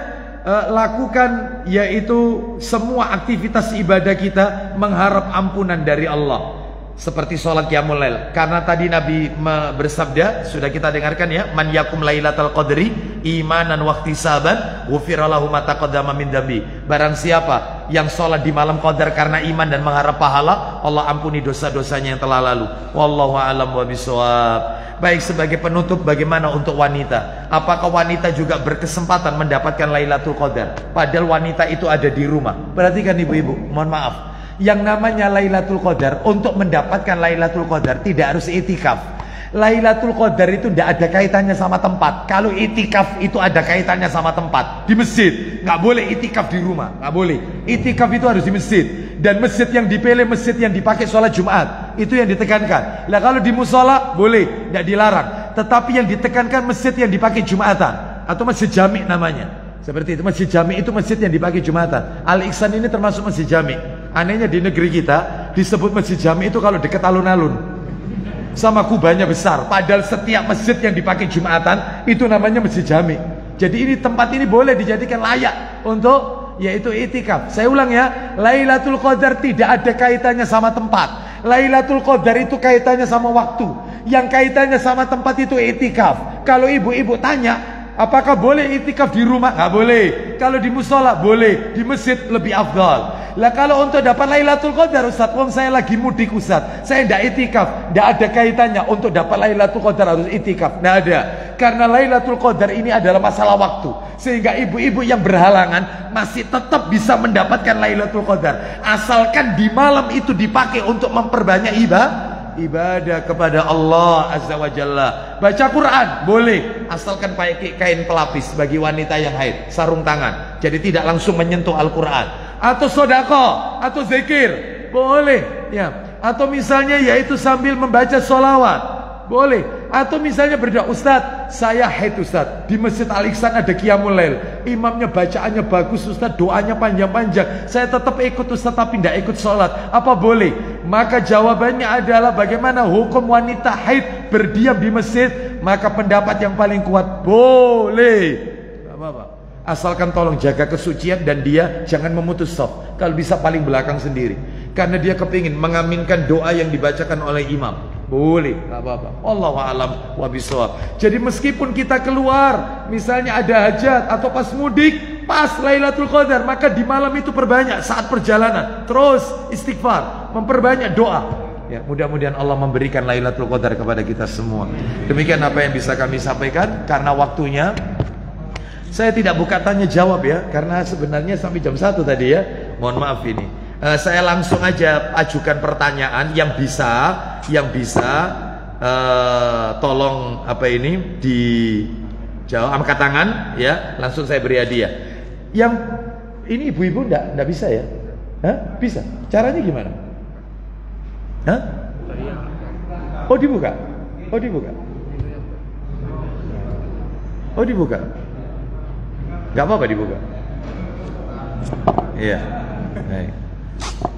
Speaker 1: lakukan yaitu semua aktivitas ibadah kita mengharap ampunan dari Allah. Seperti sholat qiyamul lail, karena tadi Nabi bersabda, sudah kita dengarkan ya, man yakum lailatul qadri imanan wa ihtisaban ghufira lahu ma taqaddama min dambi. Barang siapa yang sholat di malam qadar karena iman dan mengharap pahala, Allah ampuni dosa-dosanya yang telah lalu. Wallahu a'lam wa bishawab. Baik, sebagai penutup, bagaimana untuk wanita? Apakah wanita juga berkesempatan mendapatkan Lailatul Qadar? Padahal wanita itu ada di rumah. Perhatikan ibu-ibu, mohon maaf, yang namanya Lailatul Qadar, untuk mendapatkan Lailatul Qadar tidak harus itikaf. Lailatul Qadar itu tidak ada kaitannya sama tempat. Kalau itikaf itu ada kaitannya sama tempat. Di masjid, nggak boleh itikaf di rumah, nggak boleh. Itikaf itu harus di masjid. Dan masjid yang dipilih, masjid yang dipakai sholat Jumat, itu yang ditekankan. Lah kalau di musola boleh, tidak dilarang. Tetapi yang ditekankan masjid yang dipakai Jumatan, atau masjid jami namanya. Seperti itu, masjid jami itu masjid yang dipakai Jumatan. Al-Ihsan ini termasuk masjid jami. Anehnya di negeri kita disebut masjid jami itu kalau dekat alun-alun, sama kubahnya besar. Padahal setiap masjid yang dipakai Jumatan itu namanya masjid jami. Jadi ini tempat ini boleh dijadikan layak untuk yaitu itikaf. Saya ulang ya, Lailatul Qadar tidak ada kaitannya sama tempat. Lailatul Qadar itu kaitannya sama waktu. Yang kaitannya sama tempat itu itikaf. Kalau ibu-ibu tanya, apakah boleh itikaf di rumah? Nggak boleh. Kalau di musola boleh, di masjid lebih afdal. Lah kalau untuk dapat Lailatul Qadar, Ustaz, wong saya lagi mudik Ustaz, saya tidak itikaf. Tidak ada kaitannya untuk dapat Lailatul Qadar harus itikaf. Tidak ada. Karena Lailatul Qadar ini adalah masalah waktu, sehingga ibu-ibu yang berhalangan masih tetap bisa mendapatkan Lailatul Qadar, asalkan di malam itu dipakai untuk memperbanyak ibadah kepada Allah Azza wa Jalla. Baca Quran boleh, asalkan pakai kain pelapis bagi wanita yang haid, sarung tangan, jadi tidak langsung menyentuh Al-Quran. Atau sedekah, atau zikir boleh ya. Atau misalnya yaitu sambil membaca sholawat boleh. Atau misalnya berdoa, Ustaz, saya haid Ustaz, di Masjid Al-Ihsan ada Qiyamul Lail, imamnya bacaannya bagus Ustaz, doanya panjang-panjang, saya tetap ikut Ustaz tapi tidak ikut sholat, apa boleh? Maka jawabannya adalah, bagaimana hukum wanita haid berdiam di masjid? Maka pendapat yang paling kuat, boleh, gak apa-apa, asalkan tolong jaga kesucian dan dia jangan memutus shaf. Kalau bisa paling belakang sendiri, karena dia kepingin mengaminkan doa yang dibacakan oleh imam. Boleh, gak apa-apa. Wallahu a'lam wa bishawab. Jadi meskipun kita keluar, misalnya ada hajat atau pas mudik, pas Lailatul Qadar, maka di malam itu perbanyak saat perjalanan, terus istighfar, memperbanyak doa. Ya, mudah-mudahan Allah memberikan Lailatul Qadar kepada kita semua. Demikian apa yang bisa kami sampaikan. Karena waktunya, saya tidak buka tanya jawab ya, karena sebenarnya sampai jam 1 tadi ya. Mohon maaf ini. Saya langsung aja ajukan pertanyaan yang bisa tolong apa ini dijawab, angkat tangan ya, langsung saya beri hadiah. Yang ini ibu-ibu enggak bisa ya? Hah? Bisa. Caranya gimana? Hah? Oh dibuka? Oh dibuka? Oh dibuka? Gak apa-apa dibuka? Iya. Baik.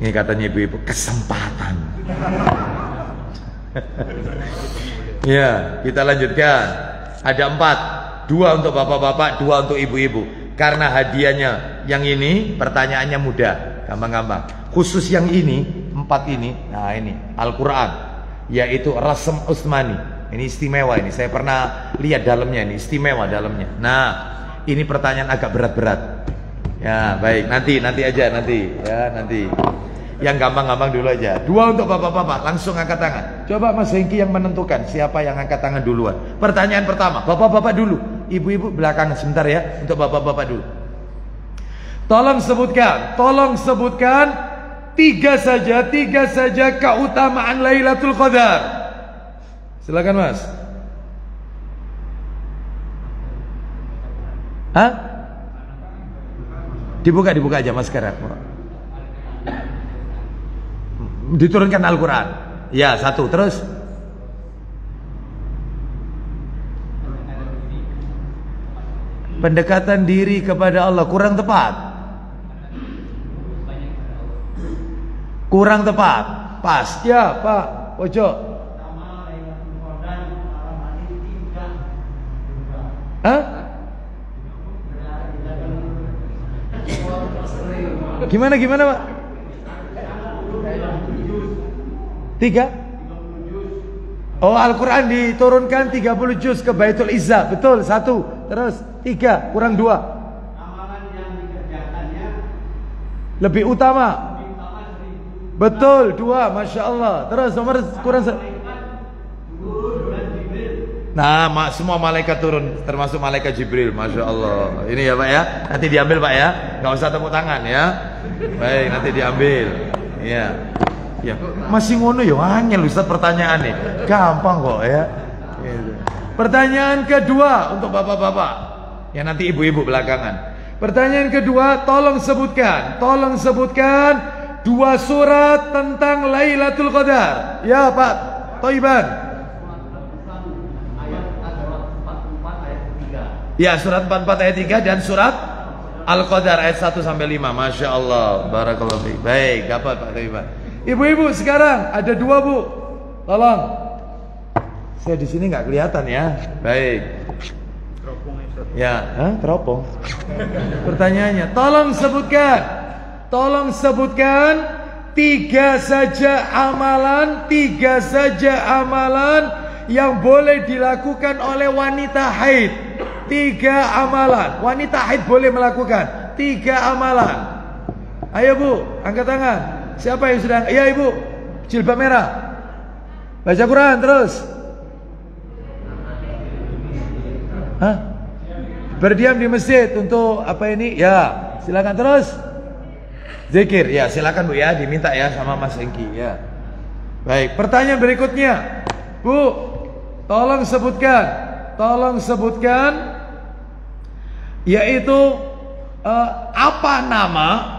Speaker 1: Ini katanya ibu-ibu kesempatan. Ya, kita lanjutkan. Ada 4, 2 untuk bapak-bapak, 2 untuk ibu-ibu. Karena hadiahnya yang ini pertanyaannya mudah, gampang-gampang. Khusus yang ini 4 ini, nah ini Al-Quran, yaitu Rasm Utsmani. Ini istimewa ini, saya pernah lihat dalamnya ini, istimewa dalamnya. Nah, ini pertanyaan agak berat-berat. Ya, baik, nanti aja nanti. Yang gampang-gampang dulu aja. 2 untuk bapak-bapak, langsung angkat tangan. Coba Mas Hengki yang menentukan siapa yang angkat tangan duluan. Pertanyaan pertama, bapak-bapak dulu. Ibu-ibu belakangan sebentar ya, untuk bapak-bapak dulu. Tolong sebutkan 3 saja keutamaan Lailatul Qadar. Silakan Mas. Hah? Dibuka aja Mas sekarang. Diturunkan Al-Quran. Ya, 1, terus pendekatan diri kepada Allah. Kurang tepat. Pas. Ya Pak Pojok. Hah? Gimana Pak? 3? Oh, Al-Quran diturunkan 30 juz ke Baitul Izzah. Betul, 1. Terus 3, kurang 2. Amalan yang dikerjakannya lebih utama. Betul, 2, Masya Allah. Terus nomor kurang. Nah, semua malaikat turun, termasuk malaikat Jibril, Masya Allah. Ini ya Pak ya, nanti diambil Pak ya, nggak usah tepuk tangan ya. Baik, nanti diambil. Ya, masih ngono ya, angel Ustaz pertanyaannya, gampang kok ya. Pertanyaan kedua untuk bapak-bapak, ya nanti ibu-ibu belakangan. Pertanyaan kedua, tolong sebutkan 2 surat tentang Lailatul Qadar. Ya Pak Thoiban. Ya, surat 44 ayat 3 dan surat Al-Qadar ayat 1 sampai 5. Masya Allah, barakallahu fiik. Baik, dapat Pak Thoiban. Ibu-ibu sekarang ada 2 Bu. Tolong. Saya di sini nggak kelihatan ya. Baik. Ya, teropong. Pertanyaannya, tolong sebutkan 3 saja amalan yang boleh dilakukan oleh wanita haid. 3 amalan wanita haid boleh melakukan. 3 amalan. Ayo Bu, angkat tangan. Siapa yang sudah? Ya Ibu, jilbab merah. Baca Quran terus. Hah? Berdiam di masjid untuk apa ini? Ya, silakan terus. Zikir, ya silakan Bu ya, diminta ya sama Mas Hengki ya. Baik, pertanyaan berikutnya, Bu, tolong sebutkan, yaitu apa nama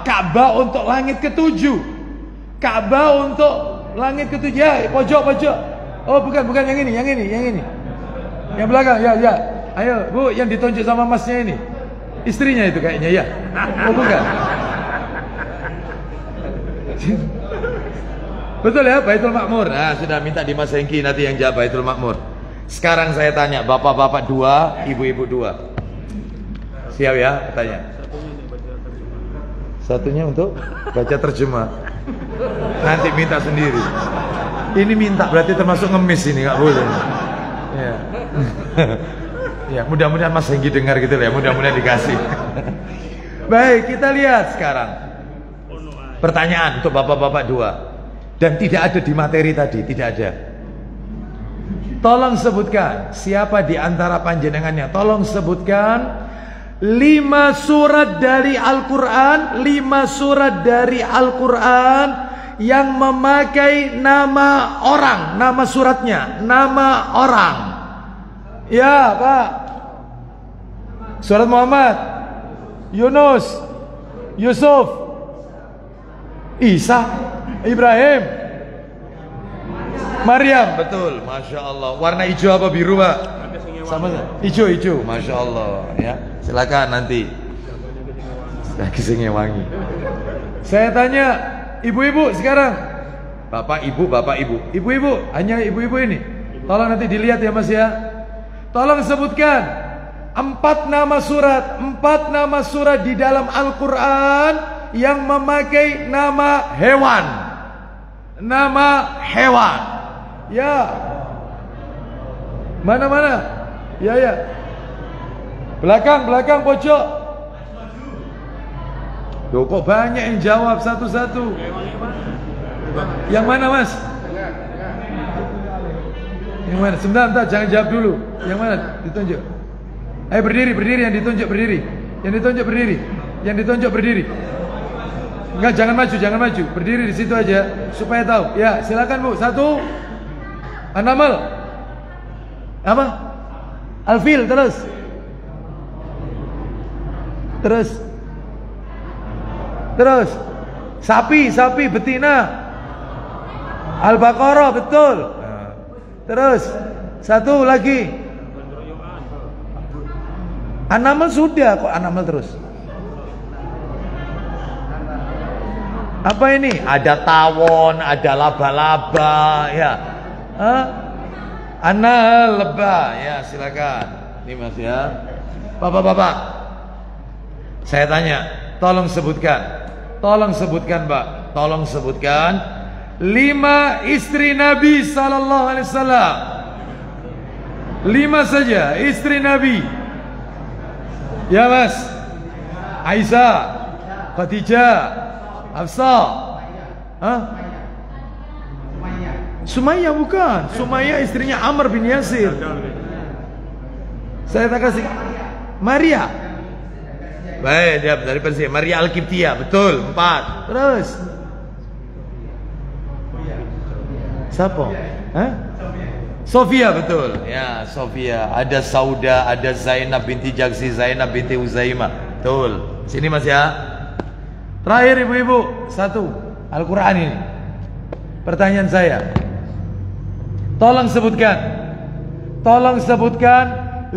Speaker 1: Ka'bah untuk langit ke-7? Ka'bah untuk langit ke-7 ya, pojok. Oh bukan yang ini. Yang belakang, ya. Ayo Bu, yang ditunjuk sama Masnya ini. Istrinya itu kayaknya ya. Oh bukan. Betul ya, Baitul Makmur. Nah, sudah minta di Mas Hengki nanti yang jawab Baitul Makmur. Sekarang saya tanya, bapak-bapak 2, ibu-ibu 2. Siap ya pertanyaan. Satunya untuk baca terjemah. Nanti minta sendiri. Ini minta berarti termasuk ngemis ini, nggak boleh. Ya. Ya, mudah-mudahan Mas Hengki dengar gitu ya, mudah-mudahan dikasih. Baik, kita lihat sekarang. Pertanyaan untuk bapak-bapak dua. Dan tidak ada di materi tadi, tidak ada. Tolong sebutkan siapa di antara panjenengannya. Tolong sebutkan 5 surat dari Al-Quran, 5 surat dari Al-Quran yang memakai nama orang, nama suratnya, nama orang. Ya, Pak. Surat Muhammad, Yunus, Yusuf, Isa, Ibrahim, Maryam. Betul, Masya Allah. Warna hijau apa biru, Pak? Sama hijau, Masya Allah. Ya, silakan nanti. Lagi sing wangi. Saya tanya ibu-ibu sekarang. Bapak, ibu, ibu-ibu, hanya ibu-ibu ini. Tolong nanti dilihat ya Mas ya. Tolong sebutkan 4 nama surat di dalam Al-Quran yang memakai nama hewan. Nama hewan. Ya. Mana? Ya. Belakang pojok. Loh, kok banyak yang jawab satu-satu. Yang mana, Mas? Yang mana? Sebentar, jangan jawab dulu. Yang mana? Ditunjuk. Ayo berdiri, yang ditunjuk berdiri. Yang ditunjuk berdiri. Enggak, jangan maju. Berdiri di situ aja supaya tahu. Ya, silakan Bu. 1. An-Naml. Apa? Al-Fil, terus. Sapi, betina. Al-Baqarah, betul. Terus 1 lagi. An-Naml sudah, kok An-Naml terus. Apa ini? Ada tawon, ada laba-laba, ya. An-Nahl, lebah, ya silakan. Ini Mas ya. Bapak-bapak, saya tanya, tolong sebutkan Pak, tolong sebutkan 5 istri Nabi sallallahu alaihi wasallam. 5 saja istri Nabi. Ya Mas. Aisyah, Khadijah, Hafsah. Sumayyah bukan. Sumayyah istrinya Amr bin Yasir. Saya tak kasih Maria. Baik, dia dari Persia. Maria Al-Qibtiyah, betul. 4. Terus siapa? Sofia, betul. Ya, Sofia. Ada Sauda, ada Zainab binti Jagsi, Zainab binti Uzaimah. Betul. Sini Mas ya. Terakhir ibu-ibu, 1. Al-Quran ini. Pertanyaan saya, tolong sebutkan 5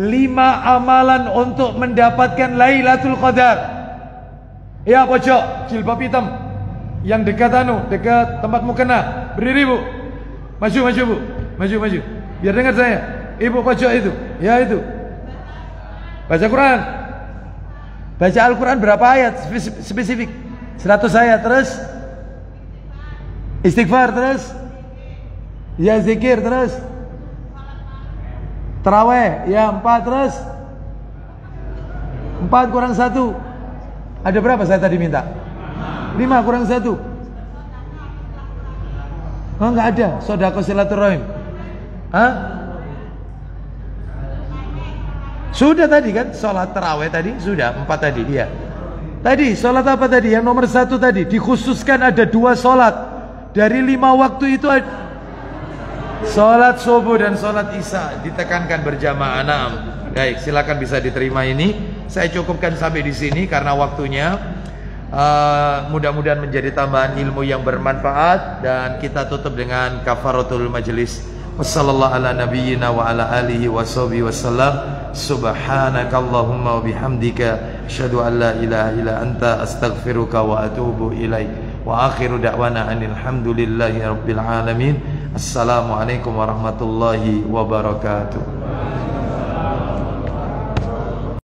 Speaker 1: amalan untuk mendapatkan Lailatul Qadar. Ya, pojok, jilbab hitam. Yang dekat dekat tempat mukena. Berdiri Bu. Maju Bu. Maju. Biar dengar saya. Ibu pojok itu. Ya itu. Baca Quran. Baca Al-Quran berapa ayat spesifik? 100 ayat. Terus istighfar, terus ya zikir, terus tarawih, ya 4, terus 4 kurang 1. Ada berapa saya tadi minta? 5 kurang 1. Oh, enggak ada. Sedekah silaturahim. Sudah tadi kan, sholat tarawih tadi sudah 4 tadi dia. Tadi sholat apa tadi? Yang nomor 1 tadi dikhususkan ada 2 sholat dari 5 waktu itu. Sholat subuh dan sholat isya ditekankan berjamaah. Baik, silakan bisa diterima ini. Saya cukupkan sampai di sini karena waktunya. Mudah-mudahan menjadi tambahan ilmu yang bermanfaat dan kita tutup dengan kafaratul majlis. Wassallallahu ala nabiyyina wa ala alihi washabihi wasallam. Subhanakallahumma wa bihamdika asyhadu an la ilaha illa anta astaghfiruka wa atubu ilaik. Wa akhiru da'wana anil hamdulillahi rabbil alamin. Assalamualaikum warahmatullahi wabarakatuh.